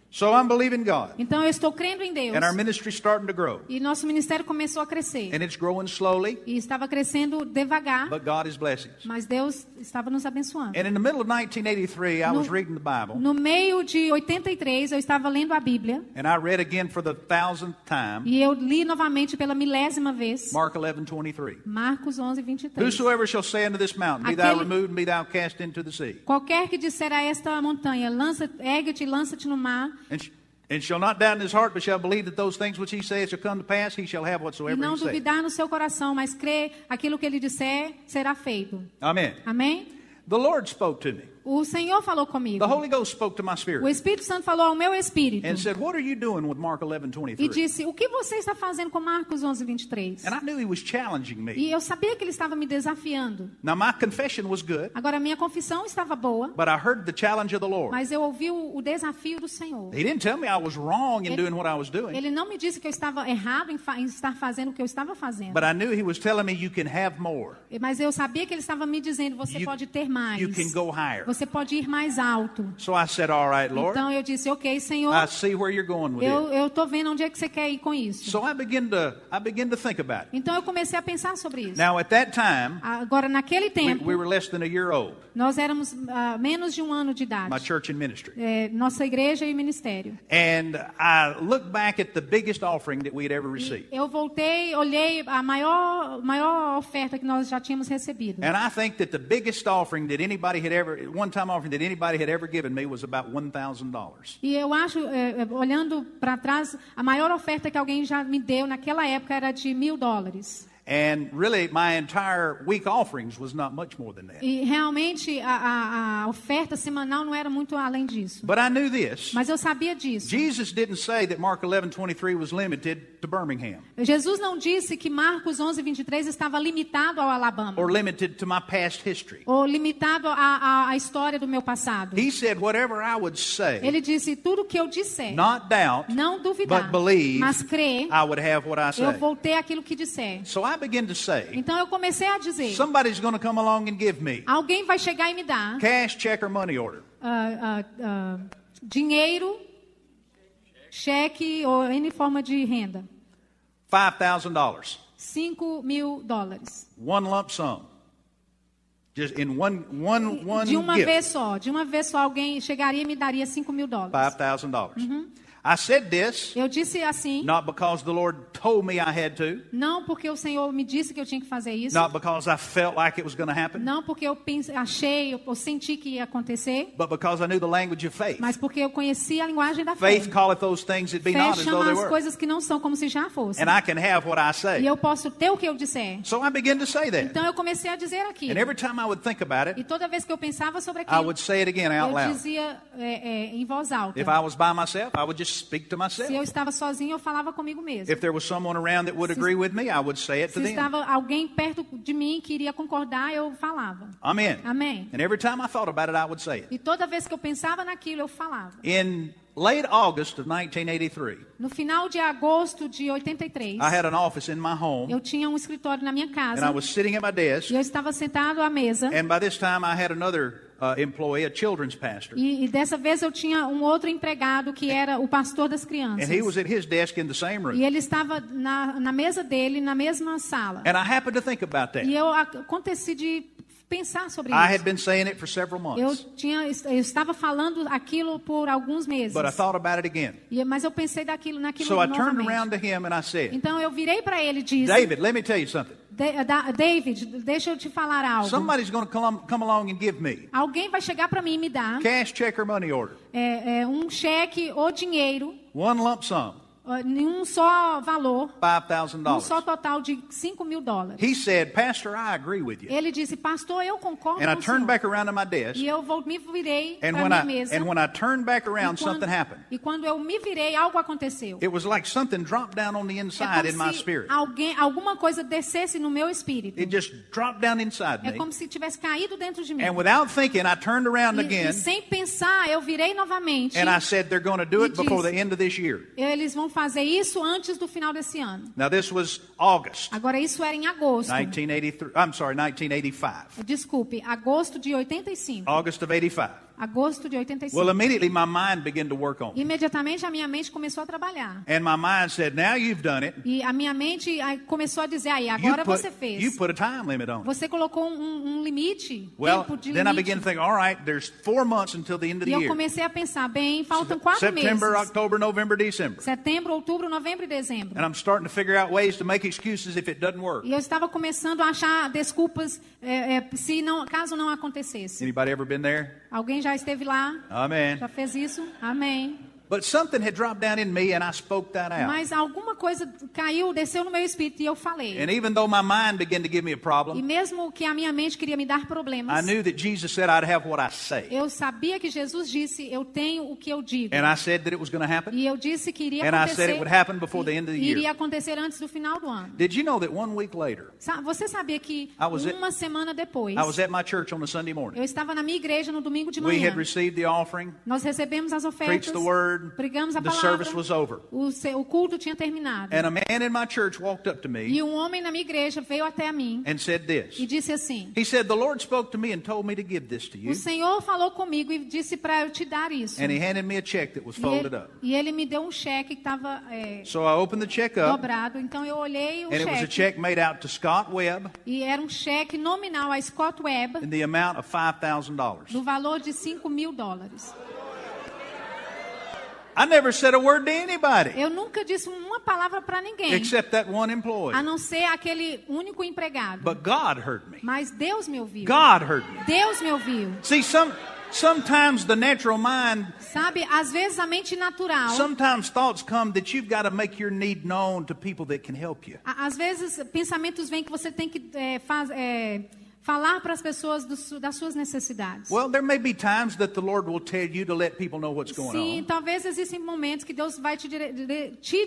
So I'm believing God. Então eu estou crendo em Deus. And our ministry is starting to grow. E nosso ministério começou a crescer. And it's growing slowly, E estava crescendo devagar, but God is blessing us. mas Deus estava nos abençoando. And in the middle of 1983, I was reading the Bible. No meio de 83, eu estava lendo a Bíblia. And I read again for the 1000th time, E eu li novamente pela milésima vez. Mark 11:23. Marcos 11:23. Whosoever shall say unto this mountain, Be thou Aquele- removed and be thou cast into the sea. Qualquer que disser a esta montanha, ergue-te e lança-te no mar, And shall not doubt in his heart, but shall believe that those things which he saith shall come to pass, he shall have e whatsoever não he saith. duvidar no seu coração, mas crer aquilo que ele disser, será feito. Amen. Amém? The Lord spoke to me. O Senhor falou comigo. The Holy Ghost spoke to my O spirit Espírito Santo falou ao meu espírito. and said, What are you doing with Mark E 11:23? disse, o que você está fazendo com Marcos 11:23? And I knew he was challenging me. E eu sabia que ele estava me desafiando. Now my confession was good, Agora, minha confissão estava boa, but I heard the challenge of the Lord. mas eu ouvi o desafio do Senhor. He didn't tell me I was wrong in doing what I was doing, Ele não me disse que eu estava errado em estar fazendo o que eu estava fazendo. but I knew he was telling me you can have more. Mas eu sabia que ele estava me dizendo, você You- pode ter You mais. You can go higher. Você pode ir mais alto. So I said, all right, Lord. Então eu disse, ok, Senhor, I see where you're going with it. eu tô vendo onde é que você quer ir com isso. So I began to think about it. Então eu comecei a pensar sobre isso. Now at that time, Agora, naquele tempo, we were less than a year old. nós éramos menos de 1 ano de idade. My church and ministry. Nossa igreja e ministério. And I looked back at the biggest offering that we had ever received. Eu voltei, olhei a maior oferta que nós já tínhamos recebido. And I think that the biggest offering that anybody had ever, one-time offering that anybody had ever given me was about $1,000. E eu acho, olhando para trás, a maior oferta que alguém já me deu naquela época era de $1.000. And really, my entire week offerings was not much more than that. E realmente a oferta semanal não era muito além disso. But I knew this. Mas eu sabia disso. Jesus didn't say that Mark 11:23 was limited to Birmingham Jesus não disse que Marcos 11:23 estava limitado ao Alabama. or limited to my past history. Ou limitado à história do meu passado. He said, whatever I would say, Ele disse, tudo que eu disser, not doubt, não duvidar, but believe, mas crer, I would have what I eu say. vou ter aquilo que disser. So I began to say, Então eu comecei a dizer, somebody's going to come along and give me alguém vai chegar e me dar cash, check, or money order. Dinheiro, cheque ou em forma de renda. $5,000. $5.000. One lump sum. Just in one De uma gift. vez só alguém chegaria e me daria $5.000. $5,000. I said this Eu disse assim, not because the Lord told me I had to, não porque o Senhor me disse que eu tinha que fazer isso, not because I felt like it was going to happen, não porque eu eu senti que ia acontecer, but because I knew the language of faith. mas porque eu conhecia a linguagem da fé. Faith calleth those things that be Fé not as though chama they as were. coisas que não são como se já fossem. And I can have what I E say. eu posso ter o que eu disser. So I began to say that. Então eu comecei a dizer aquilo. And every time I would think about E it, toda vez que eu pensava sobre I aquilo, would say it again out eu loud. dizia em voz alta. If I was by myself, I would just speak to Se eu myself. estava sozinho, eu falava comigo mesmo. If there was someone around that would agree with me, I would say it to Se them. estava alguém perto de mim que iria concordar, eu falava. Amen. Amém. And every time I thought about it, I would say it. E toda vez que eu pensava naquilo, eu falava. In late August of 1983, No final de agosto de 83, I had an office in my home, eu tinha um escritório na minha and casa. I was sitting at my desk, E eu estava sentado à mesa. and by this time I had another employee, a children's pastor, E dessa vez eu tinha um outro empregado que era o pastor das and crianças. he was at his desk in the same room. E ele estava na mesa dele, na mesma sala. And I happened to think about that. E eu aconteci de pensar sobre I had isso. been saying it for several Eu months, estava falando aquilo por alguns meses. but I thought about it again. Mas eu pensei naquilo So I turned novamente. around to him and I said, Então eu virei para ele e disse, David, let me tell you something. David, deixa eu te falar algo. Somebody's going to come along and give me Alguém vai chegar para mim e me dar cash, check, or money order, um cheque ou dinheiro, one lump sum, em um só valor, um só $5,000. total de $5.000. He said, Pastor, I agree with you. Ele disse, pastor, eu concordo And I com o turned senhor. back around to my desk, E eu me virei and para minha mesa. when I turned back around, something happened. E quando eu me virei, algo aconteceu. It was like something dropped down on the É inside in my como se spirit. alguma coisa descesse no meu espírito. It just dropped down inside É me. como se tivesse caído dentro de mim. And without thinking, I turned around E again, sem pensar, eu virei novamente. and I said, they're going to do it E before disse, the end of this year. Eles vão fazer isso antes do final desse ano. Now, this was August Agora, isso era em agosto. 1985. Desculpe, agosto de 85. August of 85. Agosto de 85. Well, immediately my mind began to work on me. Imediatamente a minha mente começou a trabalhar. And my mind said, now you've done it. E a minha mente começou a dizer, aí, You agora put, você fez. you put a time limit on it. Você colocou um limite, Well, tempo de then I limite. began to think, all right, there's 4 months until the end of E the eu year. comecei a pensar, bem, faltam 4 September, meses. October, November, December. Setembro, outubro, novembro e dezembro. And I'm starting to figure out ways to make excuses if it doesn't work. E eu estava começando a achar desculpas caso não acontecesse. Anybody ever been there? Alguém já esteve lá? Amen. Já fez isso? Amém. But something had dropped down in me and I spoke that out. Mas alguma coisa caiu, desceu no meu espírito e eu falei. And even though my mind began to give me a E problem, mesmo que a minha mente queria me dar I problemas, knew that Jesus said I'd have what I say. eu sabia que Jesus disse, eu tenho o que eu digo. And I said that it was going to happen. E eu disse que iria And I said it acontecer. would happen before the end of the year. Iria acontecer antes do final do ano. Did you know that 1 week later, Você sabia que was at- uma semana depois, I was at my church on a Sunday morning. eu estava na minha igreja no domingo de We manhã. had received the offering, Nós recebemos as preached ofertas, the word, word. Pregamos a The palavra. service was over. O culto tinha terminado. And a man in my church walked up to me E um homem na minha igreja veio até a mim and said this. e disse assim: He said, the Lord spoke to me and told me to give this to you. o Senhor falou comigo e disse para eu te dar isso. And he handed me a check that was folded up. E ele me deu um cheque que estava So I opened the check up, dobrado. Então eu olhei o and it was a cheque. check made out to Scott Webb E era um cheque nominal a Scott Webb in the amount of $5,000. no valor de $5.000. I never said a word to anybody Eu nunca disse uma palavra para ninguém, except that one employee. a não ser aquele único empregado. But God heard me. Mas Deus me ouviu. God heard me. Deus me ouviu. See, sometimes the natural mind, Sabe, às vezes a mente natural, sometimes thoughts come that you've got to make your need known to people that can help you. às vezes pensamentos vêm que você tem que falar para as pessoas das suas necessidades. Well, there may be times that the Lord will tell you to let people know what's going Sim, on. talvez existem momentos que Deus vai te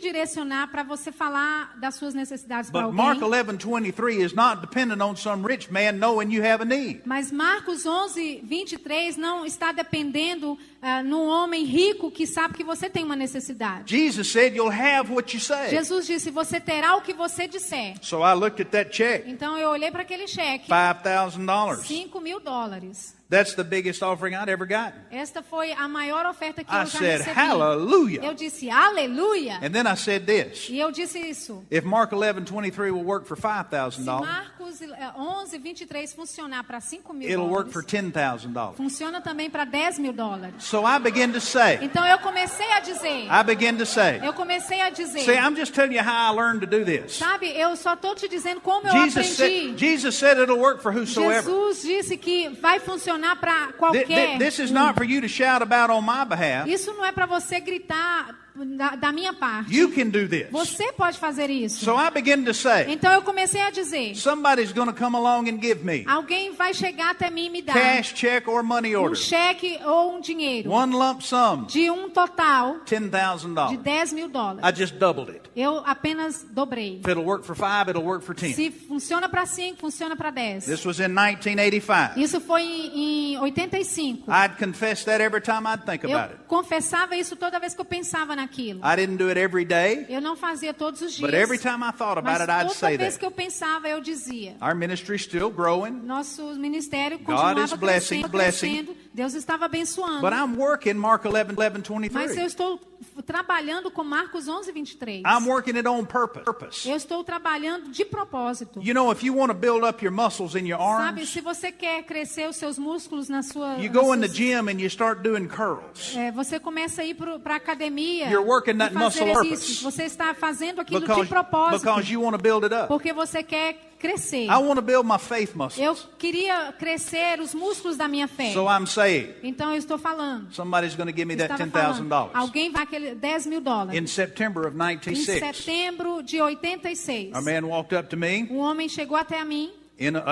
direcionar para você falar das suas necessidades para But Mark alguém. 11:23 is not dependent on some rich man knowing you have a need. Mas Marcos 11:23 não está dependendo num homem rico que sabe que você tem uma necessidade. Jesus said you'll have what you say. Jesus disse: você terá o que você disser. So I looked at that check, Então eu olhei para aquele cheque, $5,000. $5.000. That's the biggest offering I'd ever gotten. Esta foi a maior oferta que I eu já said, recebi. hallelujah. Eu disse aleluia. And then I said this. E eu disse isso. If Mark 11:23 will work for Se $5,000, Marcos 11:23 funcionar para it'll work for $5.000, $10,000. funciona também para $10.000. So I began to say, Então eu comecei a dizer. I comecei a dizer. see, I'm just telling you how I learned to do this. Sabe, eu só estou te dizendo como eu aprendi. Jesus said it'll work for whosoever. Jesus disse que vai funcionar para qualquer. This is not for you to shout about on my behalf. Isso não é para você gritar da minha parte. You can do this. Você pode fazer isso. So I began to say, Então eu comecei a dizer. somebody's going to come along and give me Alguém vai chegar até mim e me dar cash, check, or money um order. cheque ou um dinheiro One lump sum, de um total de $10,000. $10.000. I just doubled it. Eu apenas dobrei. If it'll work for 5, it'll work for 10. Se funciona para 5, funciona para 10. This was in 1985. Isso foi em 85. I'd confess that every time I'd think Eu about it. confessava isso toda vez que eu pensava naquilo. I didn't do it every day, Eu não fazia todos os dias. but every time I thought about Mas it, I'd toda say vez that. que eu pensava, eu dizia. Our ministry's still growing, Nosso ministério God continuava is blessing, crescendo. Deus estava abençoando. but I'm working Mark Mas eu 11:23. estou trabalhando com Marcos 11:23. I'm working it on purpose. Eu estou trabalhando de propósito. You know, if you want to build up your muscles in your Sabe, arms, se você quer crescer os seus músculos na sua... you go in the gym and you start doing curls. você começa a ir para a academia You're working that e fazer muscle exercícios. Você está fazendo aquilo de Because propósito. you want to build it up. Porque você quer crescer. I want to build my faith muscles. Eu queria crescer os músculos da minha fé. So I'm saying, Então eu estou falando. somebody's going to give me that Estava falando. $10,000. Alguém vai aquele $10.000. In September of Em 96, setembro de 86. a man walked up to me Um homem chegou até a mim,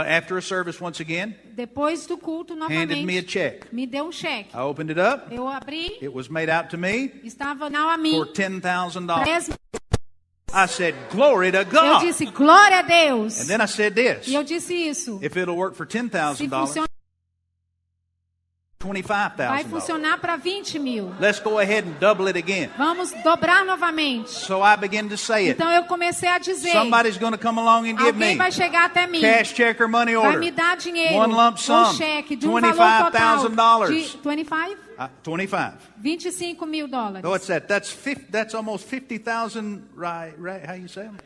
after a service once again, depois do culto handed me a novamente. check. Me deu um cheque. I opened it up. Eu abri, It was made out to me estava não a mim. for $10,000. 10. I said, glory to Eu God. disse, glória a Deus. And then I said this, E eu disse isso. if it'll work for Se $10,000, funciona, vai $25,000. funcionar para 20 mil. Let's go ahead and double it again. Vamos dobrar novamente. So I began to say it. Então eu comecei a dizer, Somebody's going to come along and give alguém me vai chegar até mim, cash, check, or money vai order. me dar dinheiro, One lump sum, um cheque de um valor total $25,000. de 25? 25. $25.000. What's that? That's almost 50,000 right? How you say them?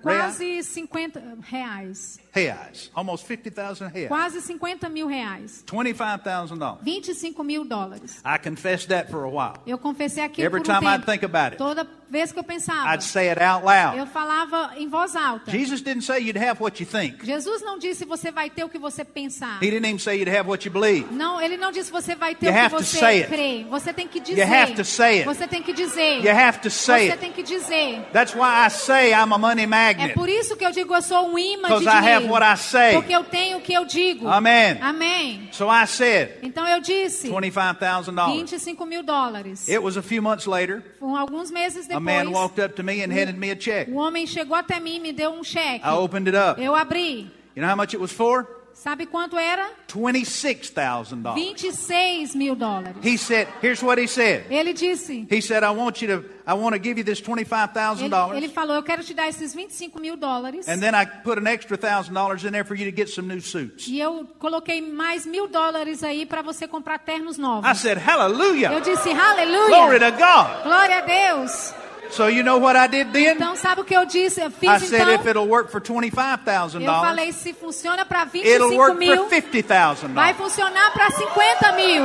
Quase 50 reais. Reais. Almost 50,000 reais. Quase 50 mil reais. $25,000. $25.000. I confessed that for a while. Eu confessei aquilo Every por um time I'd tempo. think about it, Toda vez que eu pensava, I'd say it out loud. eu falava em voz alta. Jesus didn't say you'd have what you think. Jesus não disse você vai ter o que você pensar. He didn't even say you'd have what you believe. Não, ele não disse você vai ter You o que have to você say it. crê. Você tem que dizer. You have to say it. Você tem que dizer. You have to say Você it. tem que dizer. That's why I say I'm a money É magnet. por isso que eu digo eu sou um imã de Because I have dinheiro. what I say. Porque eu tenho o que eu digo. Amen. Amém. So I said Então eu disse $25,000. $25.000. It was a few months later. Alguns meses A man depois, walked up to me and handed me a check. um homem chegou até mim e me deu um cheque. I opened it up. Eu abri. You know how much it was for? Sabe quanto era? $26,000. $26.000. He said, here's what he said. Ele disse. He said, I want to give you this $25,000. Ele falou, eu quero te dar esses $25.000. And then I put an extra $1,000 in there for you to get some new suits. E eu coloquei mais $1.000 aí para você comprar ternos novos. I said, hallelujah. Eu disse, aleluia. Glory to God. Glória a Deus. So you know what I did then? Então sabe o que eu disse? Eu fiz I said, if então. it'll work for $25,000, Eu falei, se funciona para it'll 25 work mil, for $50,000. vai funcionar para 50 mil.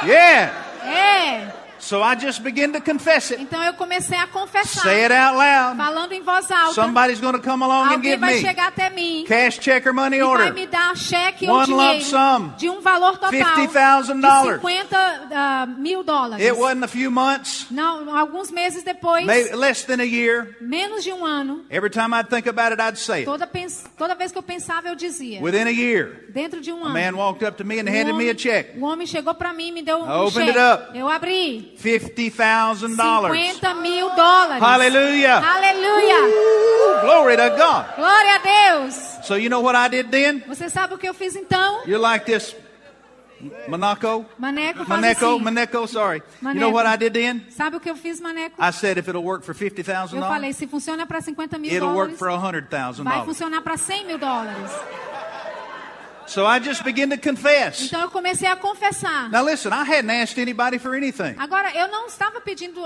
Yeah. É. So I just began to confess it. Então eu comecei a confessar. Say it out loud. Falando em voz alta. Somebody's going to come along and Alguém give vai me chegar até mim. cash, check, or money E vai order. me dar cheque One ou dinheiro lump sum. de um valor total $50,000. de $50.000. It wasn't a few months, Não, alguns meses depois, maybe less than a year. menos de um ano, Every time I'd think about it, I'd say it. toda vez que eu pensava eu dizia. Within a year, Dentro de um a ano, man walked up to me and handed me a check. o homem chegou para mim e me deu I um opened cheque. it up. Eu abri. $50,000. $50.000. Hallelujah. Aleluia. Ooh, glory to God. Glória a Deus. So you know what I did then? Você sabe o que eu fiz então? You're like this, Maneco, sorry. You know what I did then? Sabe o que eu fiz, Maneco? I said if it'll work for Eu falei, $50,000, se funciona para $50.000, it'll work for vai $100,000. funcionar para $100.000. So I just began to confess. Então eu comecei a confessar. Now listen, I hadn't asked anybody for anything. Agora, eu não estava pedindo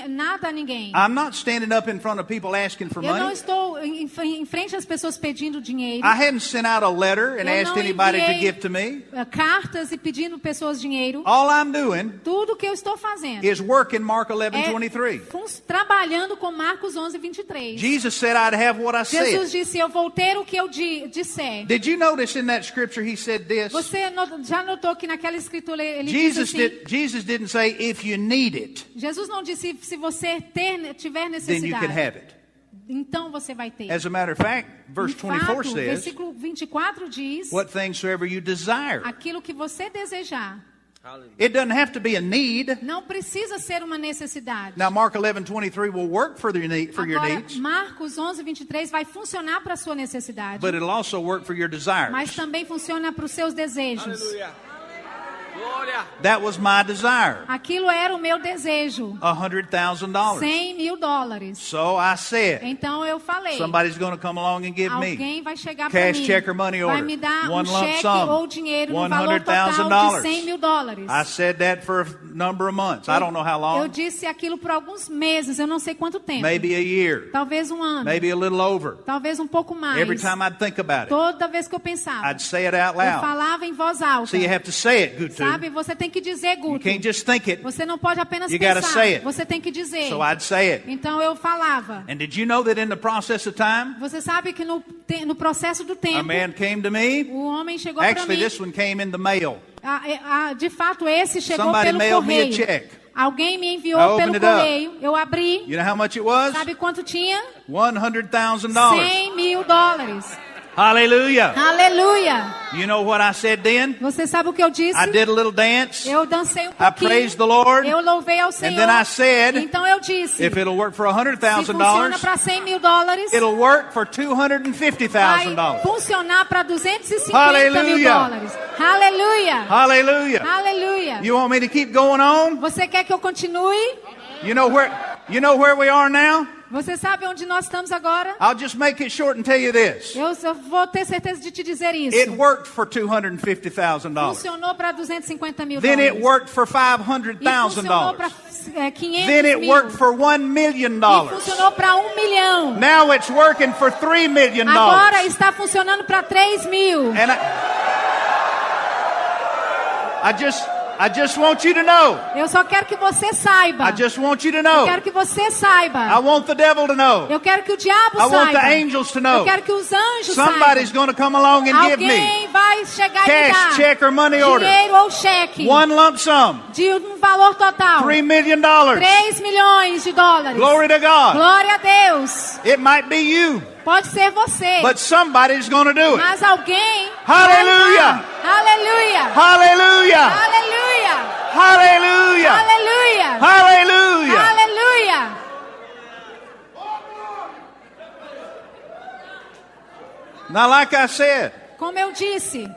nada a ninguém. I'm not standing up in front of people asking for Eu não money. estou em frente às pessoas pedindo dinheiro. I hadn't sent out a letter and Eu asked não anybody to enviei, give to me. Cartas e pedindo pessoas dinheiro. All I'm doing Tudo que eu estou fazendo is working Mark 11:23. trabalhando com Marcos 11:23. Jesus said I'd have what I Jesus said. disse, eu vou ter o que eu disser. Did you notice in that scripture he said this? Você já notou que naquela escritura ele diz assim, Jesus didn't say if you need it, Jesus não disse se você tiver then you can necessidade, have it. então você vai ter. As a matter of fact, verse De 24 fato, says, versículo 24 diz, what things soever you desire. aquilo que você desejar. It doesn't have to be a need. Não precisa ser uma necessidade. Now Mark 11:23 will work for your Agora, needs, Marcos 11:23 vai funcionar para a sua necessidade, but it'll also work for your desires. mas também funciona para os seus desejos. Glória. That was my desire, Aquilo era o meu desejo. $100,000. $100.000. So I said, Então eu falei, somebody's going to come along and give me alguém vai chegar para cash, mim, check, or money vai order, me dar one um lump cheque sum, ou dinheiro no valor total de $100,000. $100.000. I said that for a number of months. I don't know how Eu long. disse aquilo por alguns meses, eu não sei quanto tempo. Maybe a year. Talvez um ano. Maybe a little over. Talvez um pouco mais. Every time I'd think about it, Toda vez que eu pensava, I'd say it out eu loud. falava em voz alta. So you have to say it, Gutu. Sabe, você tem que dizer, You Guto. can't just think it. Você não pode apenas You gotta pensar. say it. Você tem que dizer. So I'd say it. Então eu falava. And did you know that in the process of time, Você sabe que no processo do a tempo, man came to me? o homem chegou para Actually, mim. this one came in the mail. De fato, esse chegou Somebody pelo mailed me a correio. check. Alguém me I enviou opened pelo it up. correio. Eu abri. You know how much it was? Sabe quanto tinha? $100,000. $100.000. Hallelujah. Aleluia. You know what I said then? Você sabe o que eu disse? I did a little dance. Eu dancei um I pouquinho. praised the Lord. Eu louvei ao Senhor. then I said, então eu disse, If it'll work for se funciona $100,000, para $100.000, it'll work for vai $250,000. funcionar para $250 Hallelujah. mil. Aleluia. Hallelujah. Aleluia. You want me to keep going on? Você quer que eu continue? You know where we are now? Você sabe onde nós estamos agora? I'll just make it short and tell you this. Eu vou ter certeza de te dizer isso. It worked for $250,000. Funcionou para $250 mil. Then it worked for E funcionou para $500,000. 500 Then it mil. worked for $1 million. E funcionou para $1 milhão. Now it's working for $3 million. Agora está funcionando para 3 mil. And I just want you to know. Eu só quero que você saiba. I just want you to Eu know. quero que você saiba. I want the devil to know. Eu quero que o diabo I want the saiba. angels to know. Eu quero que os anjos Somebody's saibam. going to come along and give me Alguém vai chegar e me cash, dar check, or money order. dinheiro ou cheque one lump sum, de um valor total. $3 million. 3 milhões de dólares. Glory to God. Glória a Deus. It might be you, Pode ser você. but somebody's going to do it. Mas alguém. Hallelujah. Aleluia. Hallelujah. Aleluia. Hallelujah. Aleluia. Hallelujah. Aleluia. Now, like I said, Como eu disse,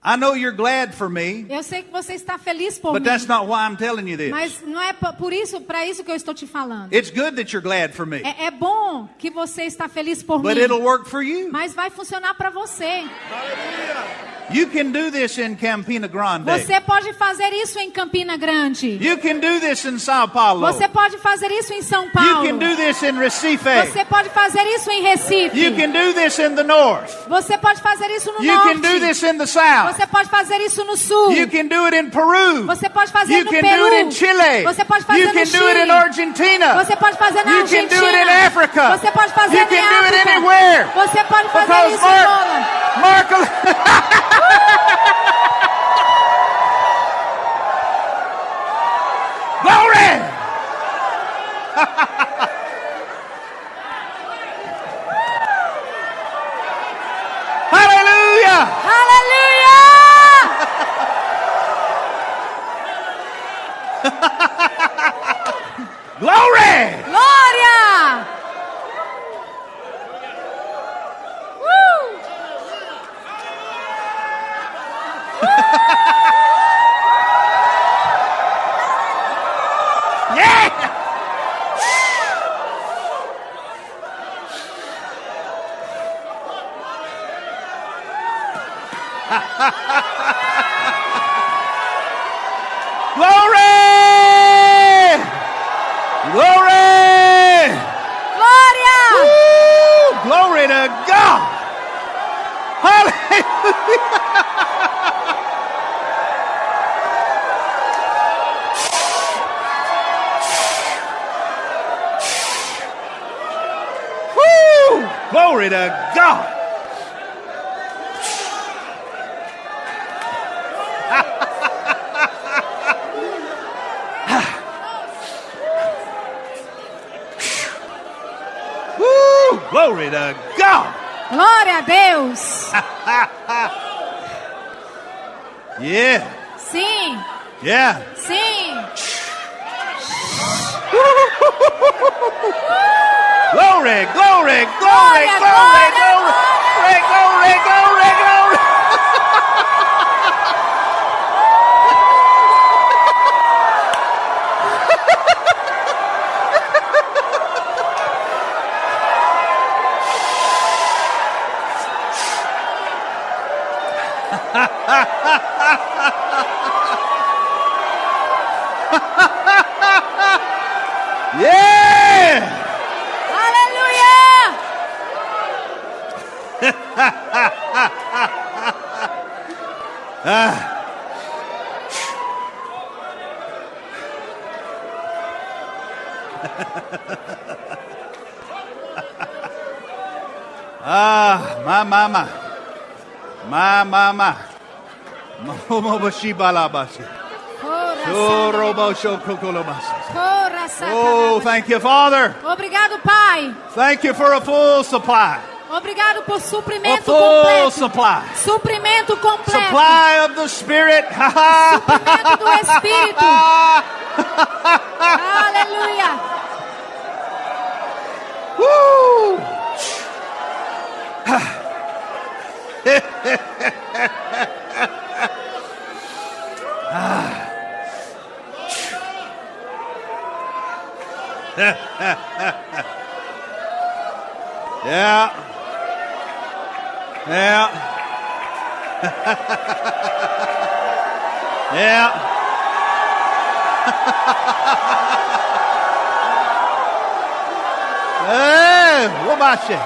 I know you're glad for me, eu sei que você está feliz por but mim. that's not why I'm telling you this. Mas não é por isso, para isso que eu estou te falando. It's good that you're glad for me, É bom que você está feliz por but mim. it'll work for you. Mas vai funcionar para você. You can do this in Campina Grande. Você pode fazer isso em Campina Grande. You can do this in Sao Paulo. Você pode fazer isso em São You Paulo. can do this in Recife. Você pode fazer isso em Recife. You can do this in the north. Você pode fazer isso no You norte. can do this in the south. Você pode fazer isso no sul. You can do it in Peru. Você pode fazer You no can Peru. do it in Chile. Você pode fazer You no can do it Chile. in Argentina. Você pode fazer na You can Argentina. do it in Africa. Você pode fazer You em can do it África. anywhere. Você pode fazer Because isso em Angola. Glory! Hallelujah! Aleluia! Glory! Glória! Yeah! Glory! Glory! Glória! Woo! Glory to God! Hallelujah! Woo! Glory to God! Woo! Glory to God! Glória a Deus! Yeah, Sim, yeah. sim. Glory, glory, glory, Glória, glory, glória, glory, glory, glory, glory. Yeah! Aleluia! My. Momoboshibalabashi. Oh, thank you, Father. Obrigado, Pai. Thank you for a full supply. Obrigado por A suprimento full completo. supply. Suprimento completo. Supply of the Spirit. Suprimento do Espírito. Aleluia. Woo! Yeah. Yeah. Yeah. Hey, what about you?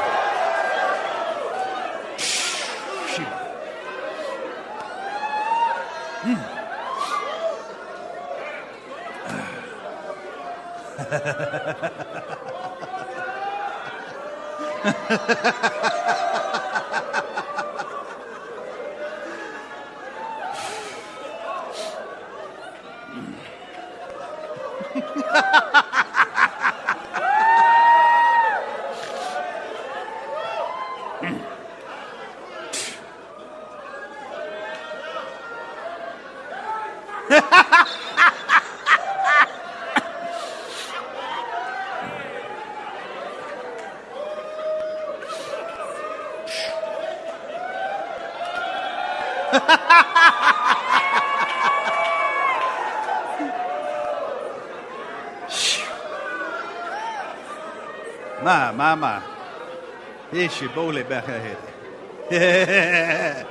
My. Ishi bole back ahead. Yeah.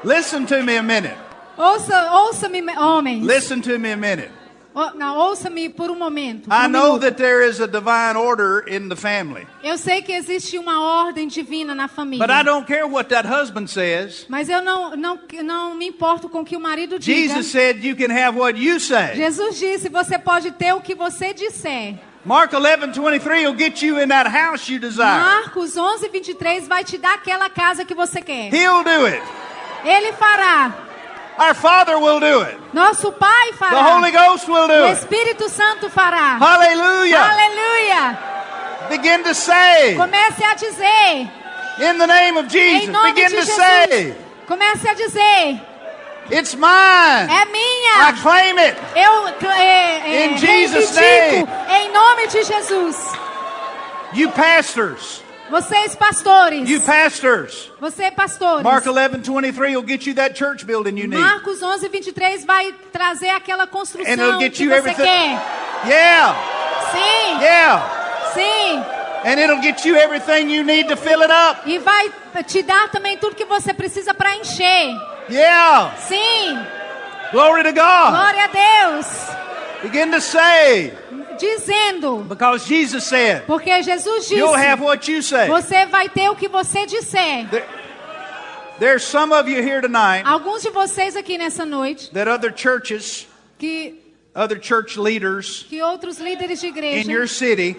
Listen to me a minute. Ouça-me, homens. Listen to me a minute. Não, ouça-me por momento. I know that there is a divine order in the family. Eu sei que existe uma ordem divina na família. But I don't care what that husband says. Mas eu não me importo com o que o marido diga. Jesus said you can have what you say. Jesus disse, você pode ter o que você disser. Mark 11:23 will get you in that house you desire. Marcos 11:23 vai te dar aquela casa que você quer. He'll do it. Ele fará. Our Father will do it. Nosso Pai fará. The Holy Ghost will do O it. Espírito Santo fará. Hallelujah. Aleluia. Begin to say. Comece a dizer. In the name of Jesus. Em nome Begin de to Jesus. say. Comece a dizer. It's mine. É minha. I claim it. Eu In Jesus' reivindico name. em nome de Jesus. You pastors. Vocês pastores. You pastors. Você pastores. Mark 11:23 will get you that church building you need. Marcos 11:23 vai trazer aquela construção And it'll get que you você everything. quer. Yeah. Sim. Yeah. Sim. And it'll get you everything you need to fill it up. E vai te dar também tudo que você precisa para encher. Yeah. Sim. Glory to God. Glória a Deus. Begin to say. Dizendo. Because Jesus said. Porque Jesus disse. You'll have what you say. Você vai ter o que você disser. There's some of you here tonight. Alguns de vocês aqui nessa noite. That other churches. Other church leaders. Que outros líderes de igreja. In your city.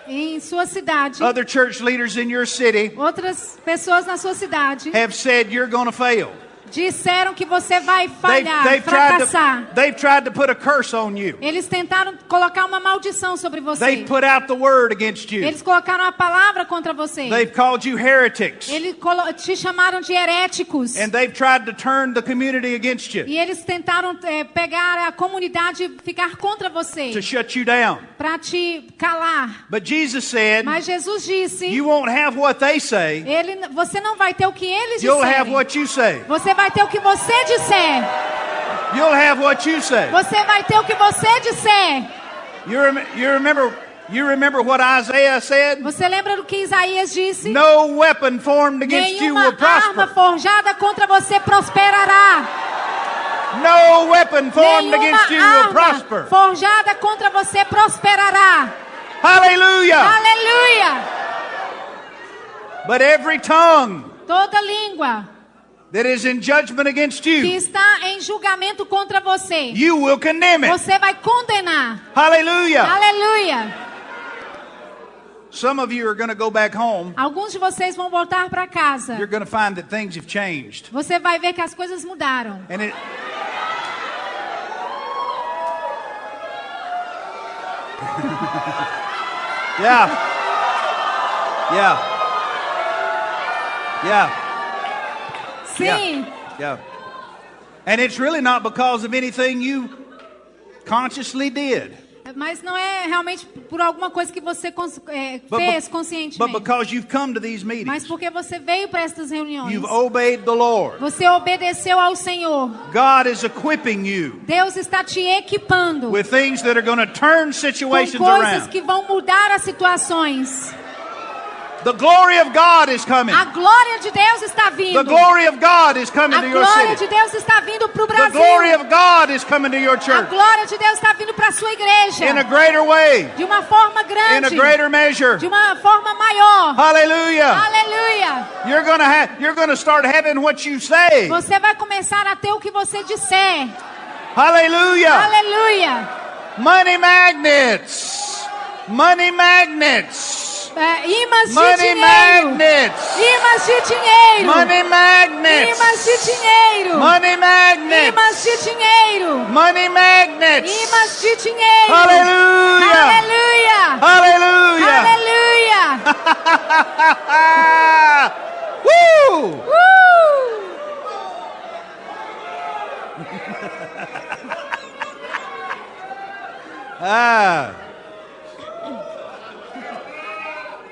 Em sua cidade. Other church leaders in your city. Outras pessoas na sua cidade. Have said you're going to fail. Disseram que você vai falhar, fracassar. They've tried to put a curse on you. Eles tentaram colocar uma maldição sobre você. They've put out the word against you. Eles colocaram a palavra contra você. They've called you heretics. Eles te chamaram de heréticos. And they've tried to turn the community against you. E eles tentaram pegar a comunidade e ficar contra você. To shut you down. Para te calar. But Jesus said, mas Jesus disse, you won't have what they say. Você não vai ter o que eles You'll disserem. have what you say. Você vai ter o que você disser. You'll have what you say. Você vai ter o que você disser. You remember what Isaiah said? Você lembra do que Isaías disse? No weapon formed against you will prosper. Nenhuma arma forjada contra você prosperará. No weapon formed against you will prosper. Forjada contra você prosperará. Hallelujah. Aleluia. But every tongue. Toda língua. That is in judgment against you. Que está em julgamento contra você. You will condemn it. Você vai condenar. Hallelujah. Aleluia. Some of you are going to go back home. Alguns de vocês vão voltar para casa. You're going to find that things have changed. Você vai ver que as coisas mudaram. And it Yeah. Sim. Yeah. Yeah. And it's really not because of anything you consciously did. Mas não é realmente por alguma coisa que você fez conscientemente. But because you've come to these meetings. Mas porque você veio para estas reuniões. You've obeyed the Lord. Você obedeceu ao Senhor. God is equipping you. Deus está te equipando. With things that are going to turn situations com coisas around. que vão mudar as situações. The glory of God is coming. A glória de Deus está vindo. The glory of God is coming a to your glória city. de Deus está vindo para o The Brasil. glory of God is coming to your A church. glória de Deus está vindo para a sua igreja. In a greater way. De uma forma In a grande. greater measure. De uma forma maior. Hallelujah. Aleluia. You're going to start having what you say. Você vai começar a ter o que você disser. Hallelujah. Aleluia. Money magnets. Money magnets. Imãs de Money dinheiro. magnets. Imãs de dinheiro. Money magnets. Imãs de dinheiro. Money magnets. Imãs de dinheiro. Money magnets. Imãs de dinheiro. Hallelujah. Aleluia. Hallelujah. Aleluia. Woo!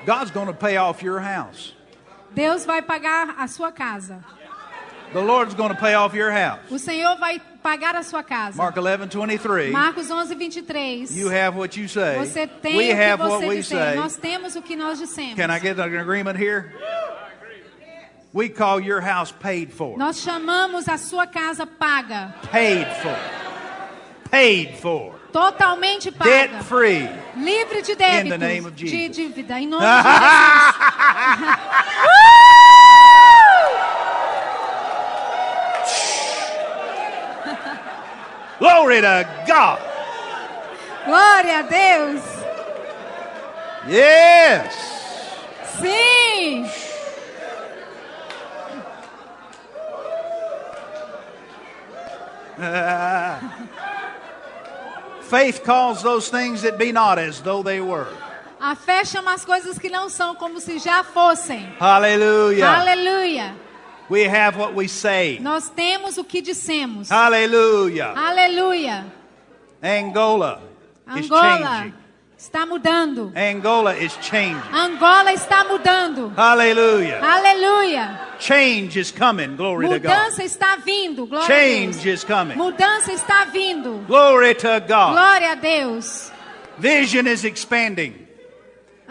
God's going to pay off your house. Deus vai pagar a sua casa. The Lord's going to pay off your house. O Senhor vai pagar a sua casa. Mark 11:23. Marcos 11:23. You have what you say. Você tem We o que have what você we disser. say. Nós temos o que nós dissemos. Can I get an agreement here? We call your house paid for. Nós chamamos a sua casa paga. Paid for. Paid for. Totalmente paga. Debt free. Livre de In débitos. the name of De Jesus. dívida. Em nome de Jesus. Glory to God. Glória a Deus. Yes. Sim. Faith calls those things that be not as though they were. A fé chama as coisas que não são como se já fossem. Hallelujah. Aleluia. We have what we say. Nós temos o que dissemos. Hallelujah. Aleluia. Angola is Angola changing. está mudando. Angola is changing. Angola está mudando. Hallelujah. Aleluia. Change is coming. Glory to God. Mudança está vindo. Glória a Change Deus. is coming. Mudança está vindo. Glory to God. Glória a Deus. Vision is expanding.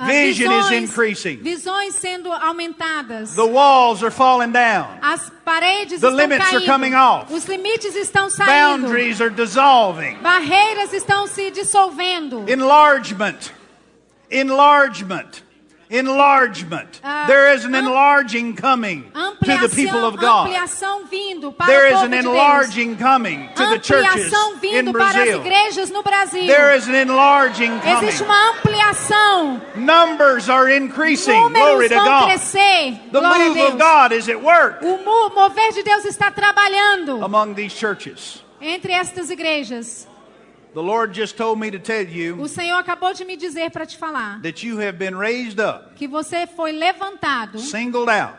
Vision is increasing. Visões sendo aumentadas. The walls are falling down. As paredes The estão limits are caindo. coming off. Os limites estão saindo. Boundaries are dissolving. Barreiras estão se dissolvendo. Enlargement. Enlargement. Enlargement. There is an enlarging coming to the people of God. Ampliação vindo para There o is povo an de Deus. enlarging coming to the churches Ampliação in vindo para as Brazil. igrejas no Brasil. There is an enlarging coming. Existe uma ampliação. Numbers are increasing. Glory Números to vão God. crescer. The Glória a move Deus. of God is at work O mover de Deus está trabalhando among these churches. entre estas igrejas. The Lord just told me to tell you O Senhor acabou de me dizer para te falar that you have been raised up, que você foi levantado, singled out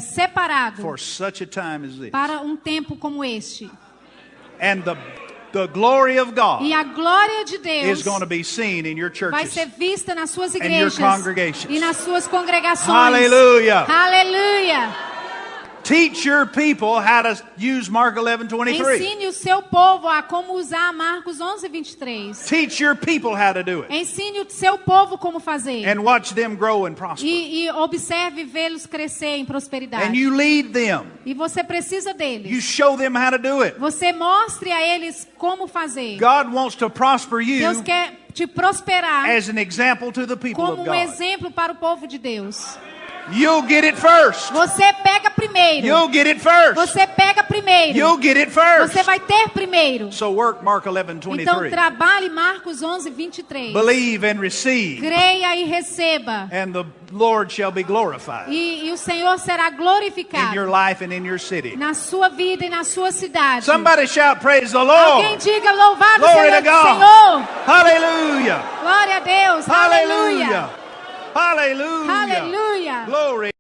separado for such a time as this. para um tempo como este. And the glory of God E a glória de Deus is going to be seen in your vai churches. ser vista nas suas your igrejas congregations. e nas suas congregações. Hallelujah. Aleluia. Teach your people how to use Mark 11:23. Ensine o seu povo a como usar Marcos 11:23. Teach your people how to do it. Ensine o seu povo como fazer. And watch them grow and prosper. E observe vê-los crescer em prosperidade. And you lead them. E você precisa deles. You show them how to do it. Você mostre a eles como fazer. God wants to prosper you Deus quer te prosperar as an example to the people como of um God. exemplo para o povo de Deus. You'll get it first. Você pega primeiro. You'll get it first. Você pega primeiro. You'll get it first. Você vai ter primeiro. So work Mark Então 11:23. trabalhe Marcos 11:23. Believe and receive, Creia e receba. and the Lord shall be glorified E o Senhor será in glorificado your life and in your city. na sua vida e na sua cidade. Somebody shout, praise the Alguém Lord. diga louvado Glory seja to o God. Senhor. Hallelujah. Glória a Deus. Hallelujah. Hallelujah. Hallelujah. Glory.